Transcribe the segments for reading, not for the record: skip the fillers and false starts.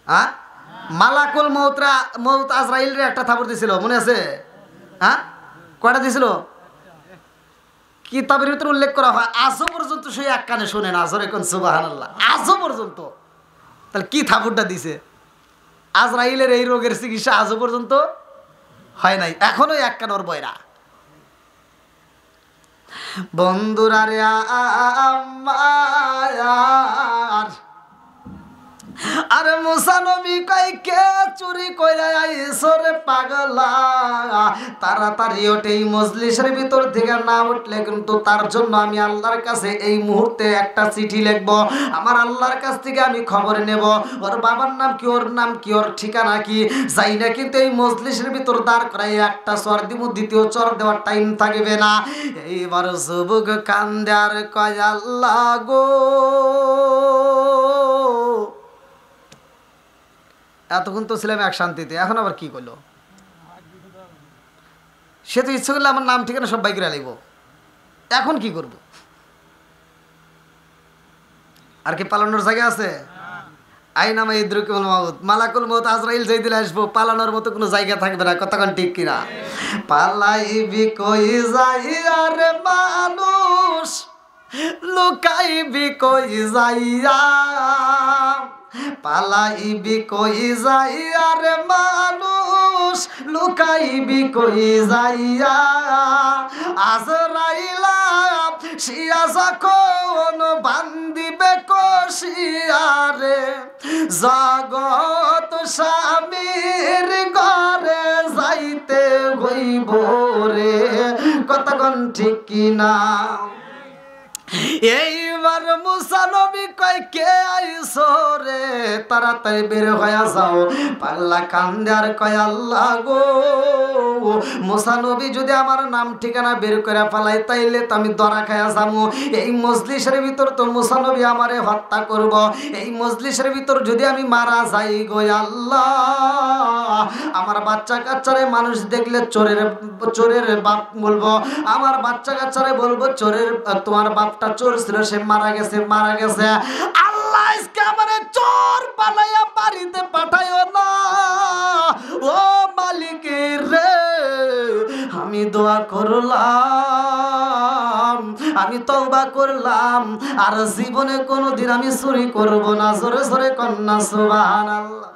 হ্যাঁ, মালাকুল মৌত আজরাইল একটা থাপড় দিছিল, মনে আছে? হ্যাঁ, কয়টা দিছিল? কিতাবের ভিতরে উল্লেখ করা হয় আজও পর্যন্ত সেই এক কানে শোনে না। জোরে কোন সুবহানাল্লাহ। আজও পর্যন্ত। তাহলে কি থাপড়টা দিছে? আজরাইলের এই রোগের চিকিৎসা আজও পর্যন্ত হয় নাই, এখনো এক কান ওর বয়রা। বন্ধুরা রে আমার, আরে মুসা নবী কই কে চুরি কইরা আইছো রে পাগলা, তাড়াতাড়ি ওঠে, এই মজলিসের ভিতর থেকে না উঠলে কিন্তু তার জন্য আমি আল্লাহর কাছে এই মুহূর্তে একটা চিঠি লিখব। আমার আল্লাহর কাছ থেকে আমি খবর নেব ওর বাবার নাম কি, ওর নাম কি, ওর ঠিকানা কি। যাই না কিন্তু এই মজলিসের ভিতর দাঁড় করাই একটা চর দিব, দ্বিতীয় চর দেওয়ার টাইম থাকবে না। এইবার যুবক কান্দে আর কয় আল্লাহ গো, এতক্ষণ তো ছিলাম এক শান্তিতে, এখন আবার কি করলো? সে তো ইচ্ছে করলে আমার নাম ঠিকানা সব বাইক লাগবো, এখন কি করব? আর কি পালানোর জায়গা আছে? আইনামা ইদ্রুকুল মাউত, মালাকুল মউত আজরাইল যেই দিলে আসবো, পালানোর মতো কোনো জায়গা থাকবে না। কতক্ষণ ঠিক কিনা? পালাইবি কই যাইয়া রে মানুষ, লুকাইবি কই যাইয়া, পালাইবি কই যাইয়া রে মানুষ, লুকাইবি কই যাইয়া। আজরাইলা শিয়া যখন বান্দিবে কশিয়ারে, জগৎ স্বামীর ঘরে যাইতে হইব রে। কতক্ষণ ঠিক কিনা? এইবার মুসা নবী কয় কে আইছো রে, তাড়াতাড়ি বের হয়ে যাও। পাগলা কান্দে আর কয় আল্লাহ গো, মুসা নবী যদি আমার নাম ঠিকানা বের করে ফেলাই তাইলে তো আমি ধরা খায়া যাবো। এই মজলিসের ভিতর তো মুসা নবী আমারে হত্যা করব। এই মজলিসের ভিতর যদি আমি মারা যাই গো আল্লাহ, আমার বাচ্চা কাচ্চারে মানুষ দেখলে চোরের বাপ বলবো, আমার বাচ্চা কাচ্চারে বলবো চোরের, তোমার বাপটা চোর ছিল, সে মারা গেছে, মারা গেছে। আল্লাহ আজকে আমারে চোর বানাইয়া বাড়িতে পাঠাইও না ও মালিক রে। আমি দোয়া করলাম, আমি তওবা করলাম, আর জীবনে কোনোদিন আমি চুরি করব না। জোরে জোরে কন্যা সুবহানাল্লাহ।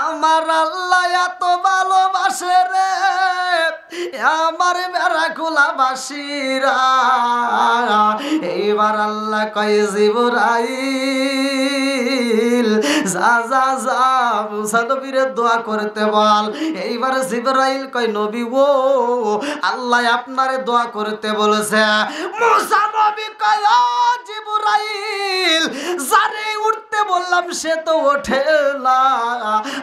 আমার আল্লাহ এত ভালোবাসে রে আমার বেড়া খোলাবাসীরা। এইবার আল্লাহ কয় জিবরাইল যা যা যা মুসা নবীরে দোয়া করতে বল। এইবার জিবরাইল কয় নবী ও আল্লাহ আপনারে দোয়া করতে বলেছে। মুসা নবী কয় ও জিবরাইল, যারে উঠতে বললাম সে তো ওঠে না,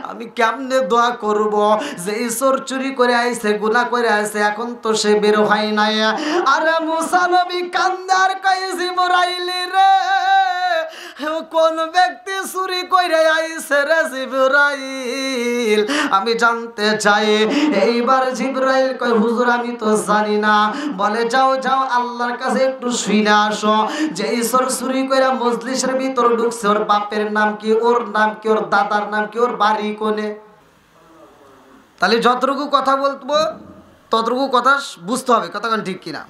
আমি কেমনে দোয়া করব? যে চোর চুরি করে আইছে, গুনাহ করে আইছে, এখন তো সে বের হয় নাই। আরে মুসা নবী কান্দে আর কয় জিবরাইল রে, কোন ব্যক্তি চুরি করে আইছে রে জিবরাইল, আমি জানতে চাই। এইবার জিবরাইল কয় হুজুর আমি তো জানি না। বলে যাও যাও আল্লাহর কাছে একটু শুনে আসো, যে চোর চুরি করে মজলিসের ভিতর ঢুকছে, ওর বাপের নাম কি, ওর নাম কি, ওর দাদার নাম কি, ওর বাড়ি কোনে। তাহলে যতটুকু কথা বলবো ততটুকু কথা বুঝতে হবে। কতক্ষণ ঠিক কিনা?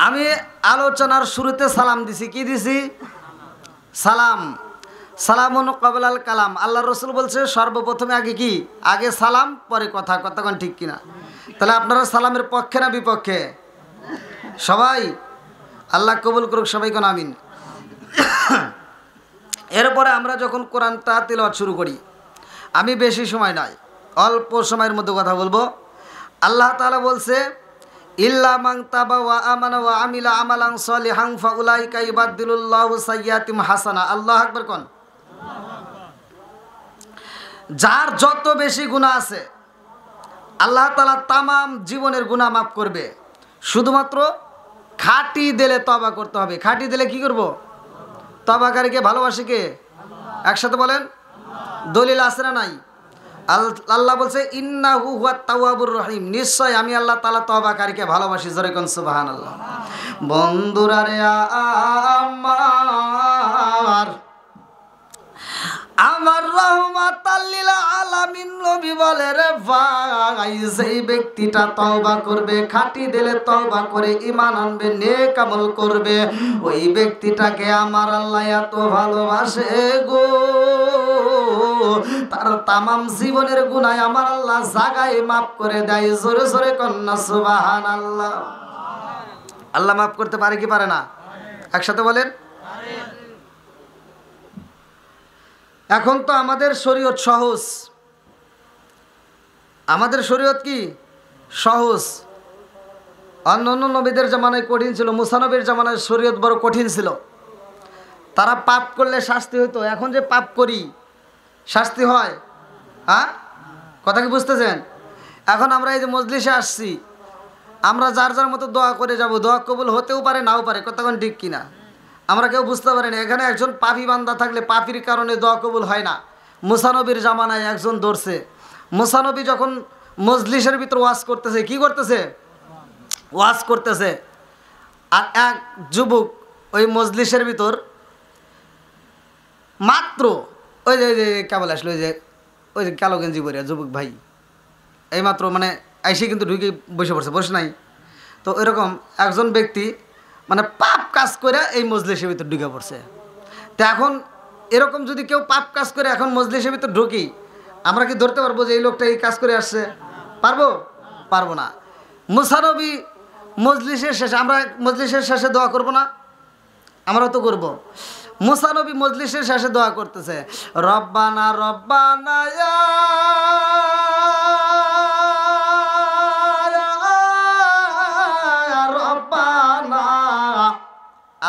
আমি আলোচনার শুরুতে সালাম দিছি। কি দিছি? সালাম। সালামুন ক্বাবলাল কালাম। আল্লাহ রসুল বলছে সর্বপ্রথমে আগে কি? আগে সালাম, পরে কথা। কতক্ষণ ঠিক কিনা? তাহলে আপনারা সালামের পক্ষে না বিপক্ষে? সবাই আল্লাহ কবুল করুক, সবাই কোন আমিন। এরপরে আমরা যখন কোরআনটা তিলাওয়াত শুরু করি, আমি বেশি সময় নয়, অল্প সময়ের মধ্যে কথা বলবো। আল্লাহ তাআলা বলছে ইল্লা মান তাবা ওয়া আমানা ওয়া আমিলা আমালান সলিহান ফাউলাইকা ইউবাদদিলুল্লাহু সাইয়্যাতিহিম হাসানা। আল্লাহু আকবার কোন। যার যত বেশি গুনাহ আছে আল্লাহ তাআলা তামাম জীবনের গুনাহ মাফ করবে। শুধুমাত্র খাঁটি দিলে তওবা করতে হবে। খাঁটি দিলে কি করব? তওবাকারীকে ভালোবাসে কে? একসাথে বলেন। দলিল আছে না নাই? আল্লাহ বলছে ইন্নাহু হুয়াত তাওয়াবুর রহিম, নিশ্চয় আমি আল্লাহ তাআলা তওবাকারীকে ভালোবাসি। জোরে কোন সুবহানাল্লাহ। বন্ধুরা রে আমার, আমার রহমাতাল লিল আলামিন নবী বলে রে ভাই, যেই ব্যক্তিটা তওবা করবে, খাঁটি দিলে তওবা করে ঈমান আনবে, নেক আমল করবে, ওই ব্যক্তিটাকে আমার আল্লাহ এত ভালোবাসে গো, তার তামাম জীবনের গুনাহ আমার আল্লাহ জাগায় মাফ করে দেয়। জোরে জোরে কন্না সুবহানাল্লাহ। আল্লাহ মাফ করতে পারে কি পারে না? একসাথে বলেন। এখন তো আমাদের শরীয়ত সহজ, আমাদের শরীয়ত কি সহজ। অন্যান্য নবীদের জামানায় কঠিন ছিল, মুসা নবীর জামানায় শরীয়ত বড় কঠিন ছিল। তারা পাপ করলে শাস্তি হইতো, এখন যে পাপ করি শাস্তি হয়? হ্যাঁ, কথা কি বুঝতেছেন? এখন আমরা এই যে মজলিসে আসছি, আমরা যার যার মতো দোয়া করে যাব, দোয়া কবুল হতেও পারে নাও পারে, কতক্ষণ ঠিক কিনা আমরা কেউ বুঝতে পারি না। এখানে একজন পাপী বান্দা থাকলে পাপীর কারণে দোয়া কবুল হয় না। মুসা নবীর জামানায় একজন ধরছে, মুসা নবী যখন মজলিসের ভিতর ওয়াজ করতেছে, কি করতেছে? ওয়াজ করতেছে, আর এক যুবক ওই মজলিসের ভিতর মাত্র ওই যে কেবল আসলো, ওই যে কালো গেঞ্জি পরিয়া যুবক ভাই, এইমাত্র মানে আইসে কিন্তু ঢুকে বসে পড়ছে, বসে নাই তো। এরকম একজন ব্যক্তি মানে পাপ কাজ করে এই মজলিসের ভিতর ঢুকে পড়ছে। তো এখন এরকম যদি কেউ পাপ কাজ করে এখন মজলিসের ভিতর ঢুকি, আমরা কি ধরতে পারবো যে এই লোকটা এই কাজ করে আসছে? পারবো? পারবো না। মুসা নবী মজলিসের শেষে, আমরা মজলিসের শেষে দোয়া করব না? আমরা তো করব। মুসা নবী মজলিসের শেষে দোয়া করতেছে, রব্বানা রব্বানা রব্বানা।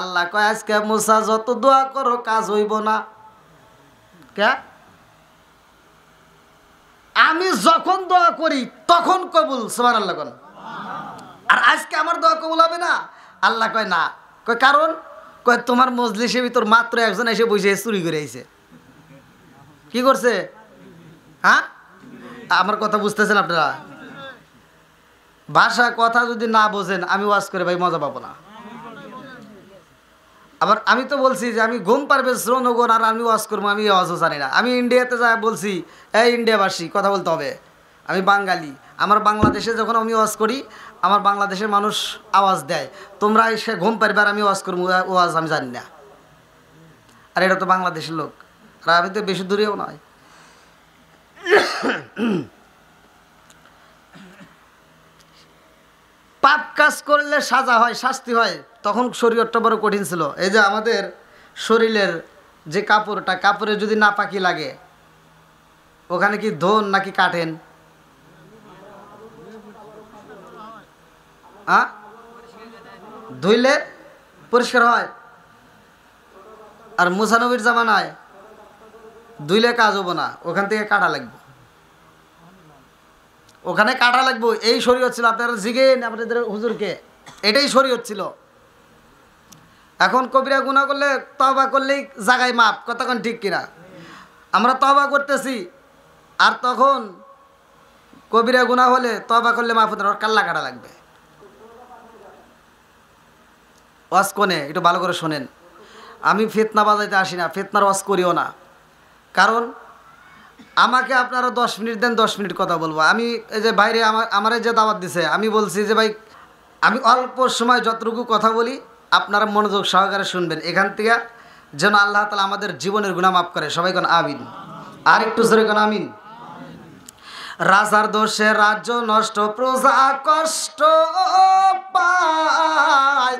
আল্লাহ কয় আজকে মুসা যত দোয়া করো কাজ হইব না। কে? আমি যখন দোয়া করি তখন কবুল, সুবহানাল্লাহ কোন। আর আজকে আমার দোয়া কবুল হবে না? আল্লাহ কয় না। কয় কারণ? কয় তোমার মজলিসের ভিতর মাত্র একজন এসে বসে চুরি করে আইছে। কি করছে? হ্যাঁ, আমার কথা বুঝতেছেন আপনারা? ভাষা কথা যদি না বোঝেন আমি ওয়াজ করে ভাই মজা পাবো না। আবার আমি তো বলছি যে আমি ঘুম পারবে শ্রোনগণ, আর আমি ওয়াজ করবো, আমি ওয়াজও জানি না। আমি ইন্ডিয়াতে যা বলছি, এই ইন্ডিয়াবাসী কথা বলতে হবে, আমি বাঙালি। আমার বাংলাদেশে যখন আমি ওয়াজ করি, আমার বাংলাদেশের মানুষ আওয়াজ দেয়, তোমরা এসে ঘুম পারবে, আর আমি ওয়াজ করবো, ওয়াজ আমি জানি না। আর এটা তো বাংলাদেশের লোক, আর আমি তো বেশি দূরেও নয়। পাপ কাজ করলে সাজা হয়, শাস্তি হয়, তখন শরীয়তটা বড় কঠিন ছিল। এই যে আমাদের শরীরের যে কাপড়টা, কাপড়ে যদি না পাকি লাগে, ওখানে কি ধন নাকি কাটেন? ধুইলে পরিষ্কার হয়। আর মুসা নবীর জামানায় ধুইলে কাজ হবো না, ওখান থেকে কাটা লাগবে, ওখানে কাটা লাগবে। এই শরীয়ত ছিল। আপনারা জিগেন আপনাদের হুজুরকে, এটাই শরীয়ত ছিল। এখন কবিরা গুনাহ করলে তওবা করলেই জাগায় মাপ, কতক্ষণ ঠিক কিনা? আমরা তওবা করতেছি, আর তখন কবিরা গুনাহ হলে তওবা করলে মাফ হতে, ওর কাল্লা কাটা লাগবে। ওয়াজ কোনে একটু ভালো করে শোনেন। আমি ফিতনা বাজাইতে আসি না, ফিতনার ওয়াজ করিও না। কারণ আমাকে আপনারা 10 মিনিট দেন, 10 মিনিট কথা বলবো। আমি এই যে বাইরে আমার যে দাওয়াত দিছে, আমি বলছি যে ভাই আমি অল্প সময় যতটুকু কথা বলি আপনারা মনোযোগ সহকারে শুনবেন, এখান থেকে যেন আল্লাহ তাআলা আমাদের জীবনের গুনাহ মাফ করে। সবাই কোন আমিন। আর একটু জোরে কোন আমিন। রাজার দোষে রাজ্য নষ্ট, প্রজা কষ্ট পায়,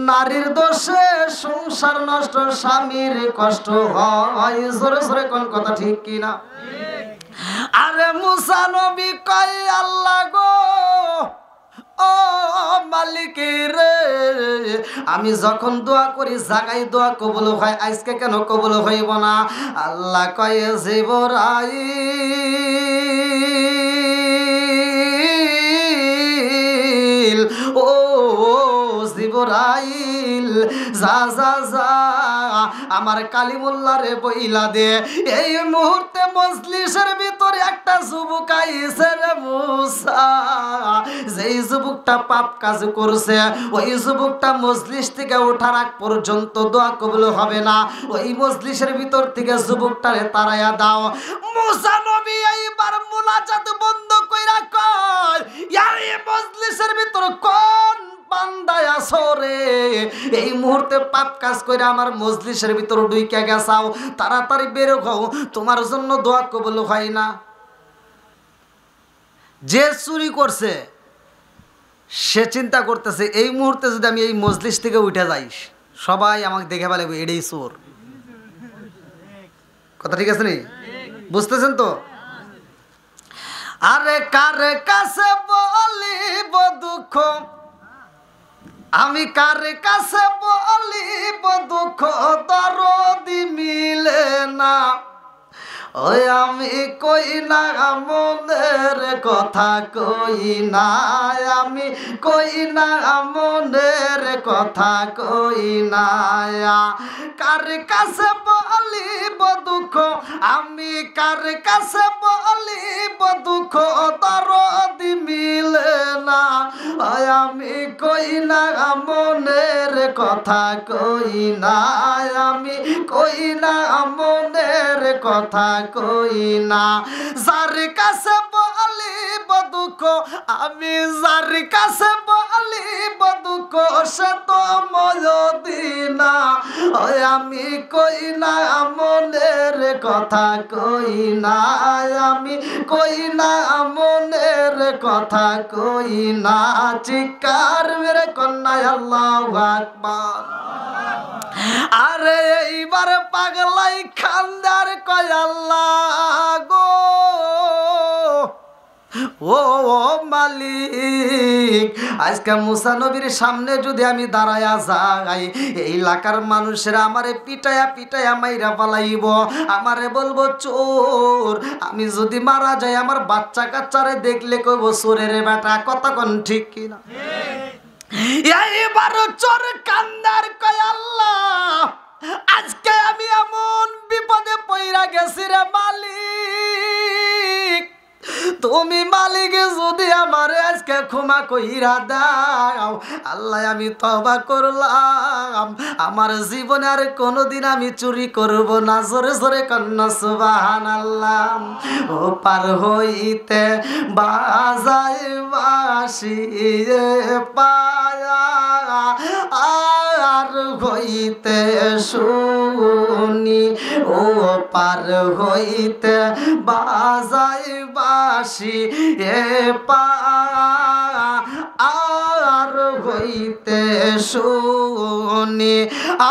নারীর দোষে সংসার নষ্ট, স্বামীর কষ্ট হয়। জোরে জোরে কোন কথা ঠিক কিনা? আরে মুসা নবী কয় আল্লাহ গো, ও মালিক রে, আমি যখন দোয়া করি জাগায় দোয়া কবুল হয়, আজকে কেন কবুল হইব না? আল্লাহ কয় জিবরাইল, ও জিবরাইল, যা যা যা আমার কালিমুল্লাহ রে বইলা দে। এই মুহূর্তে মজলিসের ভিতরে একটা যুবক আইছে রে মুসা, যেই যুবকটা পাপ কাজ করছে ওই যুবকটা মজলিস থেকে ওঠার আগ পর্যন্ত দোয়া কবুল হবে না। ওই মজলিসের ভিতর থেকে যুবকটারে তাড়াইয়া দাও। মুসা নবী এইবার মুনাজাত বন্ধ কইরা কয়, এই মজলিসের ভিতর কোন বান্দায় আসরে এই মুহূর্তে পাপ কাজ করে আমার মজলিসের ভিতর ঢুইকা গেছাও, তাড়াতাড়ি বের হও, তোমার জন্য দোয়া কবুল হয় না। যে চুরি করছে সে চিন্তা করতেছে এই মুহূর্তে যদি আমি এই মজলিস থেকে উঠে যাই সবাই আমাকে দেখে বলে এটাই চোর। কথা ঠিক আছে নি? বুঝতেছেন তো? আরে কার কাছে বলিব দুঃখ, আমি কার কাছে বলিব দুঃখ, দরদি মিলে না। ওই আমি কই না মনের কথা, কই না আমি কই না মনের কথা, কই না। কার কাছে বলিব দুঃখ, আমি কার কাছে বলিব দুঃখ, দরদি মিলে না। ওই আমি কই না মনের কথা, কই না আমি কই না মনের কথা, কই না। যার কাছে বলিব দুঃখ, আমি যার কাছে বলিব দুঃখ, সে তো ময়দিনা। ওই আমি কই না মনের কথা, কই না আমি কই না মনের কথা, কই না। চিৎকার মেরে কন্যা আল্লাহু আকবার। আরে এইবার পাগলাই খান্দার কয় আল্লাহ গো, ও মালিক, আজকে মুসা নবীর সামনে যদি আমি দাঁড়ায়া যাই এই এলাকার মানুষেরা আমারে পিটায়া পিটায়া মাইরা পালাইব, আমারে বলবো চোর। আমি যদি মারা যাই আমার বাচ্চা কাচ্চারে দেখলে কইব চোরের বেটা। কথা কোন ঠিক কিনা? এইবার চোর কান্দার কয় আল্লাহ, আজকে আমি এমন বিপদে পইরা গেছি রে মালিক, তুমি মালিক যদি আমারে আজকে ক্ষমা কইরা দাও। আল্লাহ আমি তওবা করলাম, আমার জীবনে আর কোনোদিন আমি চুরি করব না। জোরে জোরে কন্যা সুবহানাল্লাহ। ও পার হইতে বাজাই বাঁশি পায়া, আর হইতে শুনি, ও পার হইতে বাজাই বাঁশি এ পায়া, আর হইতে শুনি,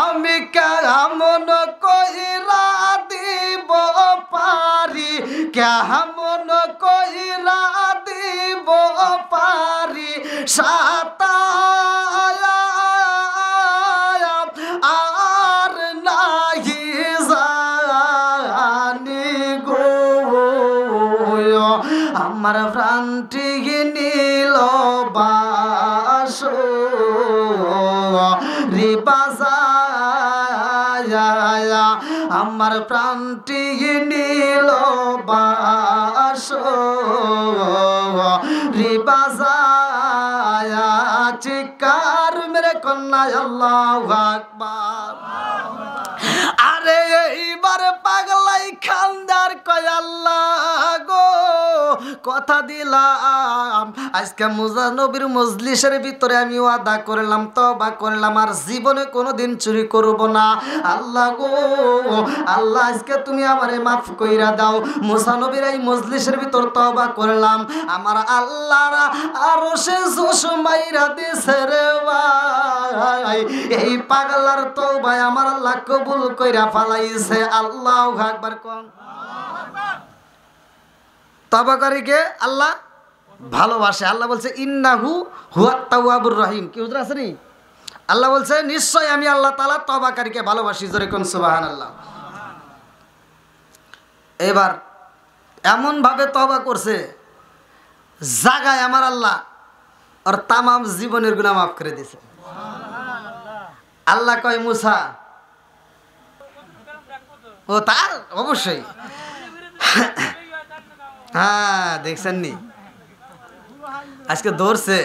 আমি কেমন কইরা দিব পারি, কেমন কইরা দিব পারি সাতায়া, আর নাহি জানি গো। আমার প্রাণটি নিল বাস রে বাজায়া, আমার প্রাণটি নিল বাস রে বাজায়া। চিৎকার মেরে কন্যা আল্লাহু আকবার। আরে এইবার পাগলাই খান্দার কয় আল্লাহ গো, কথা দিলাম আজকে মুসা নবীর মজলিসের ভিতরে আমি ওয়াদা করলাম, তওবা করলাম, আর জীবনে কোনোদিন চুরি করব না। আল্লাহ গো, আল্লাহ আজকে তুমি আমারে মাফ কইরা দাও। মুসা নবীর এই মজলিসের ভিতর তওবা করলাম, আমার আল্লাহরা আরো সে জোশ মাইরা দিছে রে ভাই। এই পাগলার তওবায় আমার আল্লাহ কবুল কইরা ফালাইছে। আল্লাহু আকবার কোন। তওবাকারীকে আল্লাহ ভালোবাসে। আল্লাহ বলছে ইন্নাহু হুয়াত তাওয়াবুর রহিম। কি হুজুর আছে নি? আল্লাহ বলছে নিশ্চয় আমি আল্লাহ তাআলা তওবাকারীকে ভালোবাসি। জোরে কোন সুবহানাল্লাহ। এবার এমন ভাবে তওবা করছে জাগায় আমার আল্লাহ আর তামাম জীবনের গুনাহ মাফ করে দিয়েছে। আল্লাহ কয় মুসা ও তার অবশ্যই। হ্যাঁ দেখছেন নি আজকে ধরছে,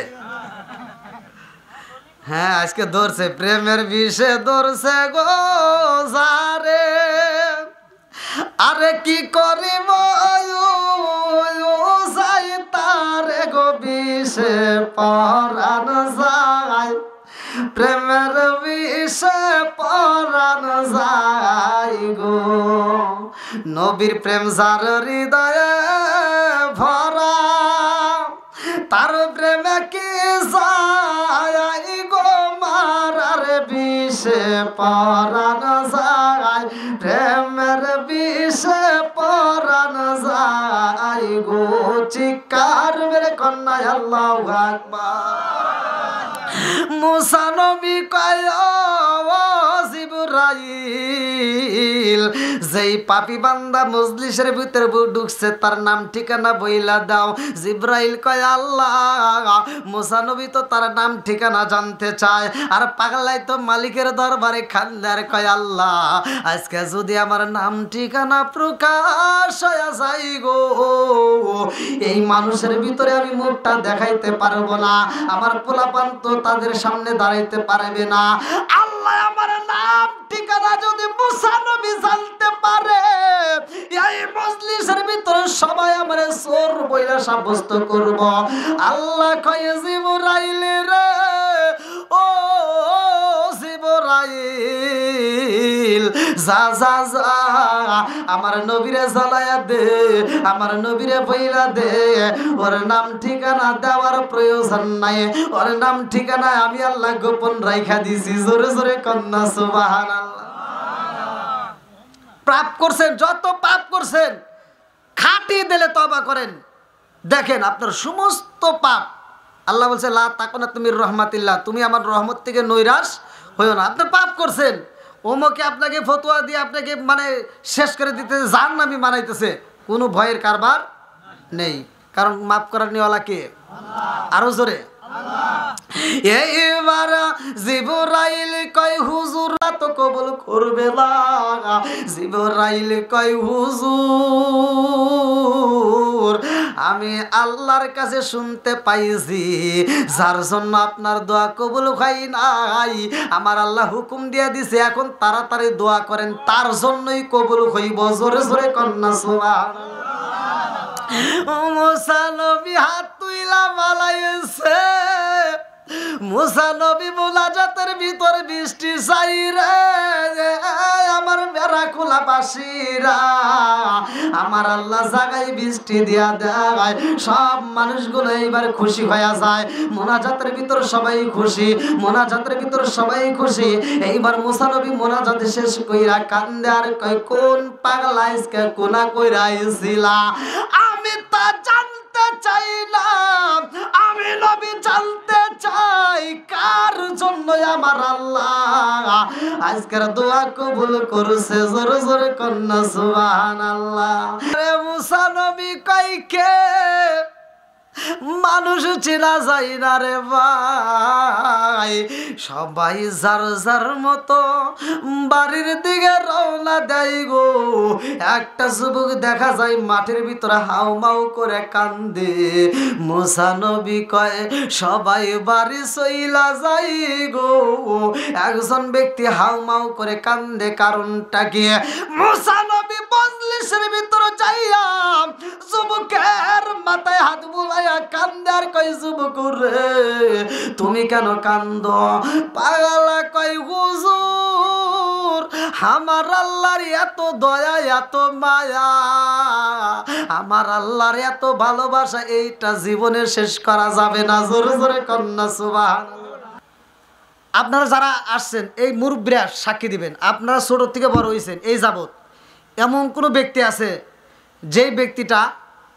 হ্যাঁ আজকে ধরছে, প্রেমের বিষে ধরছে গো সারে। আরে কি করিব যাই তারে গো বিষে পরাণ যায়, প্রেমের বিষে পরাণ যায় গো। নবীর প্রেম যার হৃদয়ে ভরা, তার প্রেমে কি যায় গো মারার বিষে পরাণ যায়, প্রেমের বিষে পরাণ যায় গো। চিৎকার মেরে কন্যা আল্লাহু আকবার। মুসা নবী কয় ও জিবরাইল, যেই পাপী বান্দা মজলিসের ভিতরে ঢুকছে তার নাম ঠিকানা বইলা দাও। জিবরাইল কয় আল্লাহ, মুসা নবী তো তার নাম ঠিকানা জানতে চায়, আর পাগলাই তো মালিকের দরবারে খান্দার কয় আল্লাহ, আজকে যদি আমার নাম ঠিকানা প্রকাশ হয়ে যায় গো, এই মানুষের ভিতরে আমি মুখটা দেখাইতে পারবো না, আমার পোলাপান তো তাদের সামনে দাঁড়াইতে পারবে না। আল্লাহ আমার নাম ঠিকানা যদি মুসা নবী জানতে পারে, এই মজলিসের ভিতরে সবাই আমারে চোর বইলা সাব্যস্ত করব। আল্লাহ কয় জিবরাইল রে, ও জিবরাইল যা যা যা আমার নবীরে জ্বালায়া দে, আমার নবীরে বইলা দে, ওর নাম ঠিকানা দেওয়ার প্রয়োজন নাই, ওর নাম ঠিকানা আমি আল্লাহ গোপন রাইখা দিছি। জোরে জোরে কন্যা সুবহানাল্লাহ। পাপ করছেন, যত পাপ করছেন খাটি দিলে তওবা করেন, দেখেন আপনার সমস্ত পাপ আল্লাহ বলছে লা তাকুনাতু মির রাহমাতিল্লাহ, তুমি আমার রহমত থেকে নৈরাশ হইও না। আপনি পাপ করছেন, ওমকে আপনাকে ফতোয়া দিয়ে আপনাকে মানে শেষ করে দিতে জাহান্নামী বানাইতেছে, কোনো ভয়ের কারবার নেই, কারণ মাফ করার নিওয়ালা কে? আরো জোরে এইবার জিবরাইল কয় হুজুর তো কবুল করবে না। জিবরাইল কয় হুজুর আমি আল্লাহর কাছে শুনতে পাইছি যার জন্য আপনার দোয়া কবুল হয় নাই, আমার আল্লাহ হুকুম দিয়ে দিছে এখন তাড়াতাড়ি দোয়া করেন, তার জন্যই কবুল হইব। জোরে জোরে কন্যা সুবহানাল্লাহ। মুসা নবী হাত তুইলা মালাইছে, মুসা নবী মুনাজাতের ভিতর বৃষ্টি চাই রে, আমার বেড়া খোলা বাসীরা, আমার আল্লাহ জাগায় বৃষ্টি দিয়া দেয়, সব মানুষগুলো এইবার খুশি হয়ে যায়। মুনাজাতের ভিতর সবাই খুশি, মুনাজাতের ভিতর সবাই খুশি। এইবার মুসা নবী মুনাজাত শেষ কইরা কান্দে আর কয় কোন পাগলা আজকে কোনা কইরা আইছিলা, আমি তা জানতে চাই না, আমি নবী জানতে চাই কার জন্য আমার আল্লাহ আজকের দোয়া কবুল করছে। জোরে জোরে কন্যা সুবহানাল্লাহ। আরে মুসা নবী কই কে মানুষ চেনা যায় না রে ভাই, সবাই যার যার মতো বাড়ির দিকে রওনা দেয় গো। একটা যুবক দেখা যায় মাঠের ভিতরে হাউ মাউ করে কান্দে। মুসা নবী কয় সবাই বাড়ি চইলা যাই গো, একজন ব্যক্তি হাউ মাউ করে কান্দে, কারণটা কি? মুসা নবী মজলিসের ভিতরে যাইয়া যুবকের মাথায় হাত বুলাইয়া কান্দে আর কয় যুবক রে তুমি কেন কান্দ? পাগলা কয় হুজুর আমার আল্লাহর এত দয়া এত মায়া, আমার আল্লাহর এত ভালোবাসা, এইটা জীবনে শেষ করা যাবে না। জোরে জোরে কন্যা সুবহানাল্লাহ। আপনারা যারা আসছেন এই মুরব্বিরা সাক্ষী দিবেন, আপনারা ছোট থেকে বড় হয়েছেন এই যাবত, এমন কোনো ব্যক্তি আছে যেই ব্যক্তিটা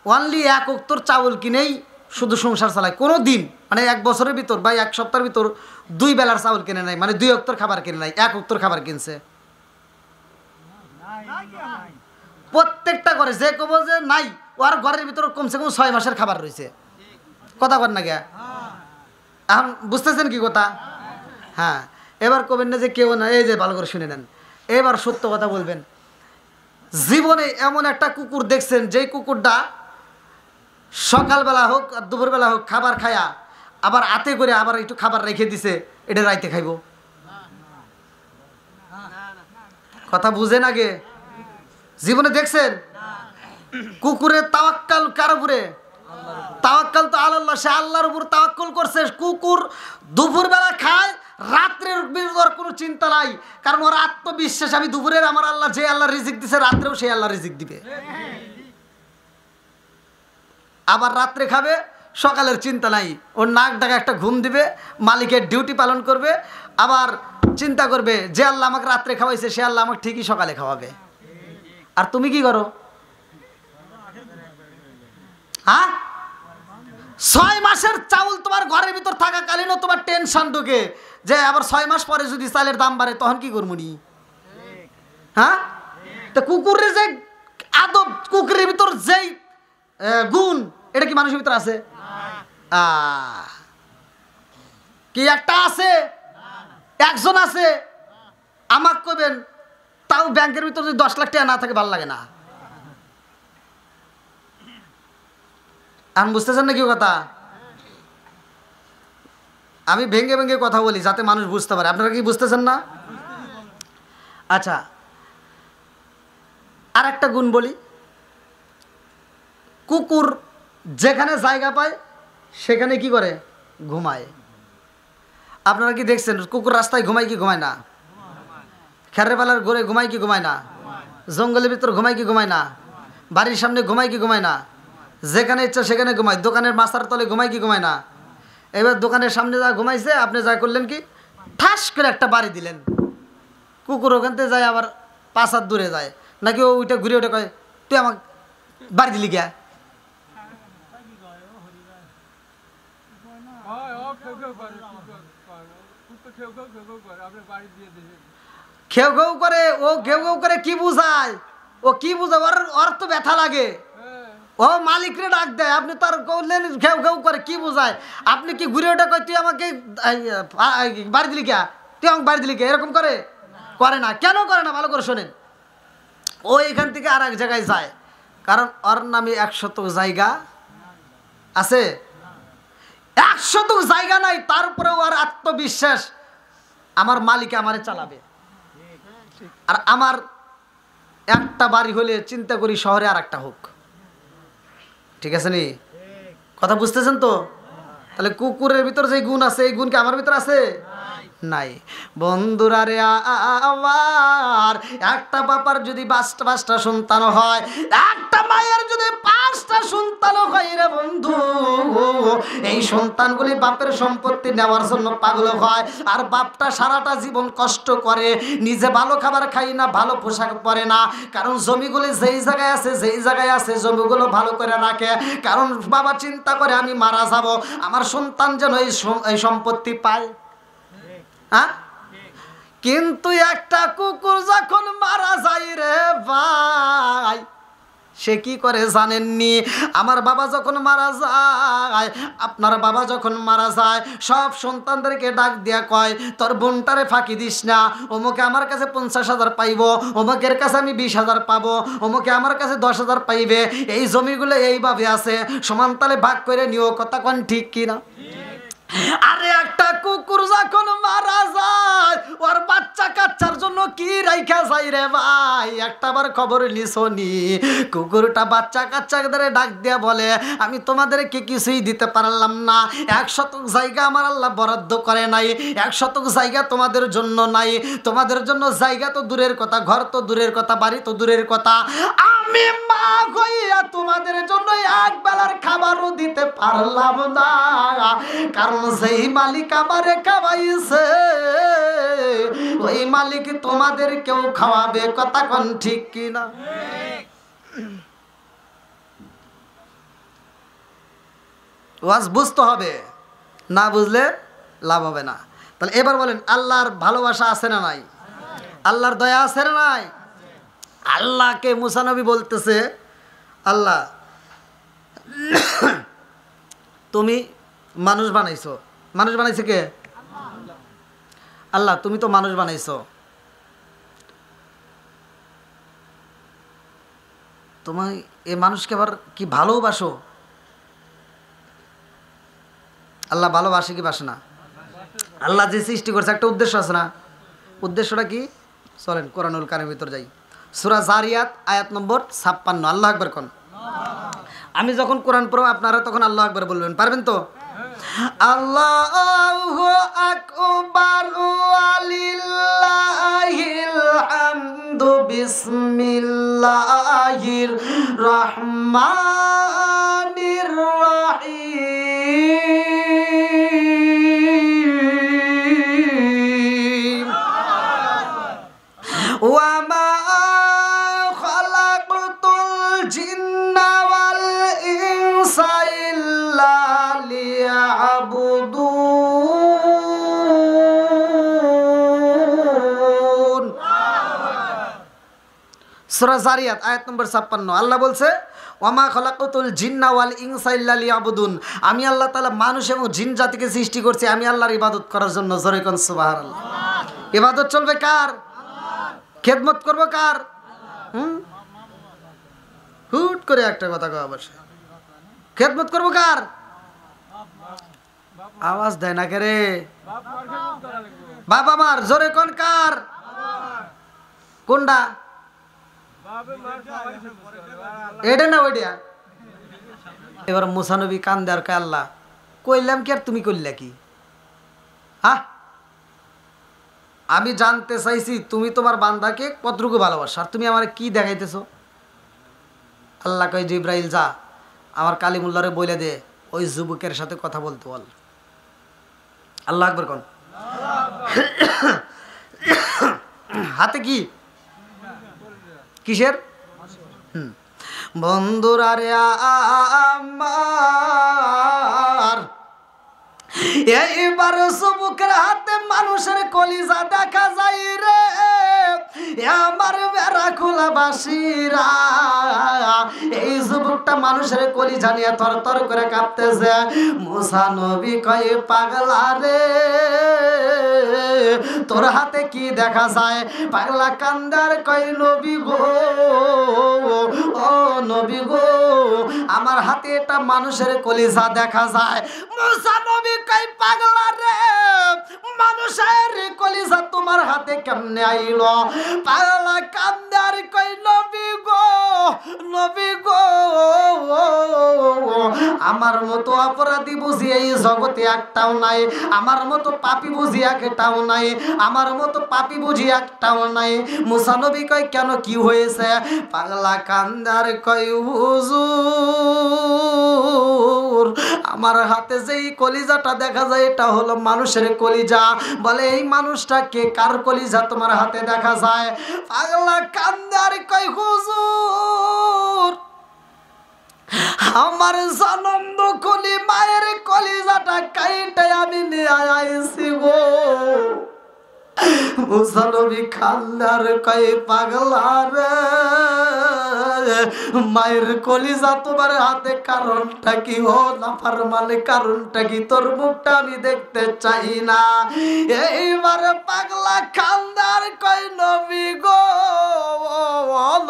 অনলি এক ওক্তর চাউল কিনেই শুধু সংসার চালায়, কোনো দিন মানে এক বছরের ভিতর বা এক সপ্তাহের ভিতর 2 বেলার চাউল কিনে নাই, মানে 2 ওক্তর খাবার কিনে নাই, 1 ওক্তর খাবার কিনছে? প্রত্যেকটা ঘরে যে কব যে নাই, ওর ঘরের ভিতর কমসে কম 6 মাসের খাবার রয়েছে। কথা বল না গিয়া, এখন বুঝতেছেন কি কথা? হ্যাঁ, এবার কবেন না যে কেউ না, এই যে ভালো করে শুনে নেন, এবার সত্য কথা বলবেন। জীবনে এমন একটা কুকুর দেখছেন যেই কুকুরটা সকালবেলা হোক আর দুপুরবেলা হোক খাবার খায়া আবার হাতে করে আবার একটু খাবার রেখে দিছে, এটা রাইতে খাইব? কথা বুঝেন আগে। জীবনে দেখছেন? কুকুরের তাওয়াক্কাল কার উপরে? তাওয়াক্কাল তো আল্লাহ, সে আল্লাহর উপর তাওয়াক্কুল করছে। কুকুর দুপুরবেলা খায়, রাত্রের ওর কোনো চিন্তা নাই, কারণ ওর আত্মবিশ্বাস আমি দুপুরের আমার আল্লাহ যে আল্লাহ রিজিক দিছে রাত্রেও সেই আল্লাহ রিজিক দিবে। আবার রাত্রে খাবে, সকালের চিন্তা নাই, ওর নাক ডাকা একটা ঘুম দিবে, মালিকের ডিউটি পালন করবে, আবার চিন্তা করবে যে আল্লাহ আমাকে রাত্রে খাওয়াইছে সে আল্লাহ আমাকে ঠিকই সকালে খাওয়াবে। আর তুমি কি করো? হ্যাঁ, 6 মাসের চাউল তোমার ঘরের ভিতর থাকাকালীনও তোমার টেনশন ঢুকে যে আবার 6 মাস পরে যদি চালের দাম বাড়ে তখন কি করবো নি? হ্যাঁ, তো কুকুরের যে আদব, কুকুরের ভিতর যেই গুণ, এটা কি মানুষের ভিতর আছে? কি একটা আছে? একজন আছে, আমাকে কইবেন তাও ব্যাংকের ভিতর যদি 10 লাখ টাকা না থাকে ভালো লাগে না। আমি বুঝতেছেন না কি কথা? আমি ভেঙে ভেঙে কথা বলি যাতে মানুষ বুঝতে পারে। আপনারা কি বুঝতেছেন না? আচ্ছা, আর একটা গুণ বলি, কুকুর যেখানে জায়গা পায় সেখানে কি করে? ঘুমায়। আপনারা কি দেখছেন কুকুর রাস্তায় ঘুমায় কি ঘুমায় না? খেরের পালার ঘরে ঘুমায় কি ঘুমায় না? জঙ্গলের ভিতর ঘুমায় কি ঘুমায় না? বাড়ির সামনে ঘুমায় কি ঘুমায় না? যেখানে ইচ্ছা সেখানে ঘুমায়। দোকানের মাথার তলে ঘুমায় কি ঘুমায় না? এবার দোকানের সামনে যা ঘুমাইছে, আপনি যা করলেন কি ঠাস করে একটা বাড়ি দিলেন, কুকুর ওখান থেকে যায় আবার 5 হাত দূরে যায়, নাকি ও ওইটা ঘুরে ওটা কয় তুই আমাকে বাড়ি দিলি গিয়া? খেউ খেউ করে, ও ঘেউ ঘেউ করে কি বুঝায়? ও কি বুঝায়? ওর তো ব্যথা লাগে, ও মালিকরে ডাক দেয়, আপনি তার করলেন ঘেউ ঘেউ করে কি বুঝায়? আপনি কি ঘুরে ওটা কয় তুই আমাকে বাড়ি দিলি কে, তুই আমাকে বাড়ি দিলি কে, এরকম করে? করে না। কেন করে না? ভালো করে শোনেন। ও এখান থেকে আর এক জায়গায় যায়, কারণ ওর নামে 100 জায়গা আছে। 100 জায়গা নাই, তারপরেও আর আত্মবিশ্বাস আমার মালিক আমারে চালাবে। আর আমার একটা বাড়ি হলে চিন্তা করি শহরে আর একটা হোক। ঠিক আছে নি? কথা বুঝতেছেন তো? তাহলে কুকুরের ভিতর যে গুণ আছে এই গুণ কি আমার ভিতর আছে? নাই। বন্ধুরা রে, আমার একটা বাবার যদি 5টা সন্তান হয়, একটা মায়ের যদি 5টা সন্তান হয় রে বন্ধু, এই সন্তানগুলি বাপের সম্পত্তি নেওয়ার জন্য পাগল হয়। আর বাপটা সারাটা জীবন কষ্ট করে, নিজে ভালো খাবার খাই না, ভালো পোশাক পরে না, কারণ জমিগুলি যেই জায়গায় আছে জমিগুলো ভালো করে রাখে, কারণ বাবা চিন্তা করে আমি মারা যাব, আমার সন্তান যেন এই সম্পত্তি পায়। হ্যাঁ, কিন্তু একটা কুকুর যখন মারা যায় রে ভাই, সে কি করে জানেননি? আমার বাবা যখন মারা যায়, আপনার বাবা যখন মারা যায়, সব সন্তানদেরকে ডাক দিয়া কয় তোর বোনটারে ফাঁকি দিস না, অমুকে আমার কাছে 50,000 পাইব, অমুকের কাছে আমি 20,000 পাবো, অমুকে আমার কাছে 10,000 পাইবে, এই জমিগুলো এইভাবে আছে, সমান তালে ভাগ করে নিও। কথা কোন ঠিক কিনা? আরে একটা কুকুর যখন মারা যায়, ওর বাচ্চা কাচ্চার জন্য কি রাইখা যায় রে ভাই? একটাবার খবর লিসনি, কুকুরটা বাচ্চা কাচ্চাদের ডাক দিয়া বলে আমি তোমাদেরকে কিছুই দিতে পারলাম না, 100 জায়গা আমার আল্লাহ বরাদ্দ করে নাই, 100 জায়গা তোমাদের জন্য নাই, তোমাদের জন্য জায়গা তো দূরের কথা, ঘর তো দূরের কথা, বাড়ি তো দূরের কথা, আমি মা হইয়া তোমাদের জন্য এক বেলার খাবারও দিতে পারলাম না, কারণ যেই মালিক আমারে খাওয়াইছে ওই মালিক তোমাদের কেউ খাওয়াবে। কথা কোন ঠিক কিনা? ওয়াজ বুঝতে হবে, না বুঝলে লাভ হবে না। তাহলে এবার বলেন আল্লাহর ভালোবাসা আছে না নাই? আল্লাহর দয়া আছে না নাই? আল্লাহকে মুসা নবী বলতেছে, আল্লাহ তুমি মানুষ বানাইছো। মানুষ বানাইছে কে? আল্লাহ। তুমি তো মানুষ বানাইছো, তুমি এই মানুষকে আবার কি ভালোবাসো? আল্লাহ ভালোবাসে কি বাসে না? আল্লাহ যে সৃষ্টি করছে একটা উদ্দেশ্য আছে না? উদ্দেশ্যটা কি? চলেন কোরআনুল কারিমের ভিতর যাই। সূরা জারিয়াত আয়াত নম্বর 56। আল্লাহ আকবার কোন। আমি যখন কোরআন পড়ব আপনারা তখন আল্লাহ আকবার বলবেন, পারবেন তো? আল্লাহু আকবার ওয়ালিল্লাহিল হামদু বিসমিল্লাহির রহমানির রহিম। ওয়া মা খালাকতুল জিন্না ওয়াল ইনসা ইল্লা লিয়াবুদুন। সূরা জারিয়াত আয়াত নম্বর 56। আল্লাহ বলছে ওয়ামা খালাকাতুল জিন্না ওয়াল ইনসা ইল্লা লিয়াবুদুন। আমি আল্লাহ তাআলা মানুষ এবং জিন জাতিকে সৃষ্টি করছি আমি আল্লাহর ইবাদত করার জন্য। জোরে কোন সুবহানাল্লাহ। ইবাদত চলবে কার? খেদমত করব কার? হুট করে একটা কথা কওয়া বসে, খেদমত করব কার? আওয়াজ দেয় না কে রে? বাবা মার। জোরে কোন কার? কোনটা? এটা না ওইটা? এবার মুসা নবী কান্দে আর কয় আল্লাহ কইলাম কি আর তুমি কইলা কি? হ্যাঁ, আমি জানতে চাইছি তুমি তোমার বান্দাকে কতটুকু ভালোবাসো আর তুমি আমার কি দেখাইতেছো? আল্লাহ কয় জিব্রাইল যা আমার কালিমুল্লাহরে বলে দে ওই যুবকের সাথে কথা বলতে বল। আল্লাহ আকবার কোন। হাতে কি? কিসের? বন্ধুরা রে আমার, এইবার যুবকের হাতে মানুষের কলিজা দেখা যায় রে আমার বেড়া খোলা বাসিরা। এই যুবকটা মানুষের কলিজা নিয়ে থরথর করে কাঁপতেছে। মুসা নবী কয় পাগলা রে তোর হাতে কি দেখা যায়? পাগলা কান্দার কয় নবী গো, ও নবী গো আমার হাতে এটা মানুষের কলিজা দেখা যায়। মুসা নবী কয় পাগলা রে মানুষের কলিজা তোমার হাতে কেমনে আইলো? পাগলা কান্দার কয় নবী গো, নবী গো আমার মতো অপরাধী বুঝি এই জগতে একটাও নাই, আমার মতো পাপী বুঝি একটাও নাই, আমার মতো পাপী বুঝি একটাও নাই। মুসা নবী কয় কেন কি হয়েছে? পাগলা কান্দার কয় হুজুর আমার হাতে যেই কলিজাটা দেখা যায় এটা হলো মানুষের কলিজা। বলে এই মানুষটা কে? কার কলিজা তোমার হাতে দেখা যায়? পাগলা কান্দার কয় হুজুর আমার জনম দুঃখলি মায়ের কলিজাটা কাইটে আমি নিয়ে আইছি গো। মুসা নবী কান্দার কয় পাগলা রে মায়ের কলিজা তোমার হাতে কারণটা কি? ও নাফরমানে কারণটা কি? তোর মুখটা আমি দেখতে চাই না। এইবার পাগলা কান্দার কয় নবী গো,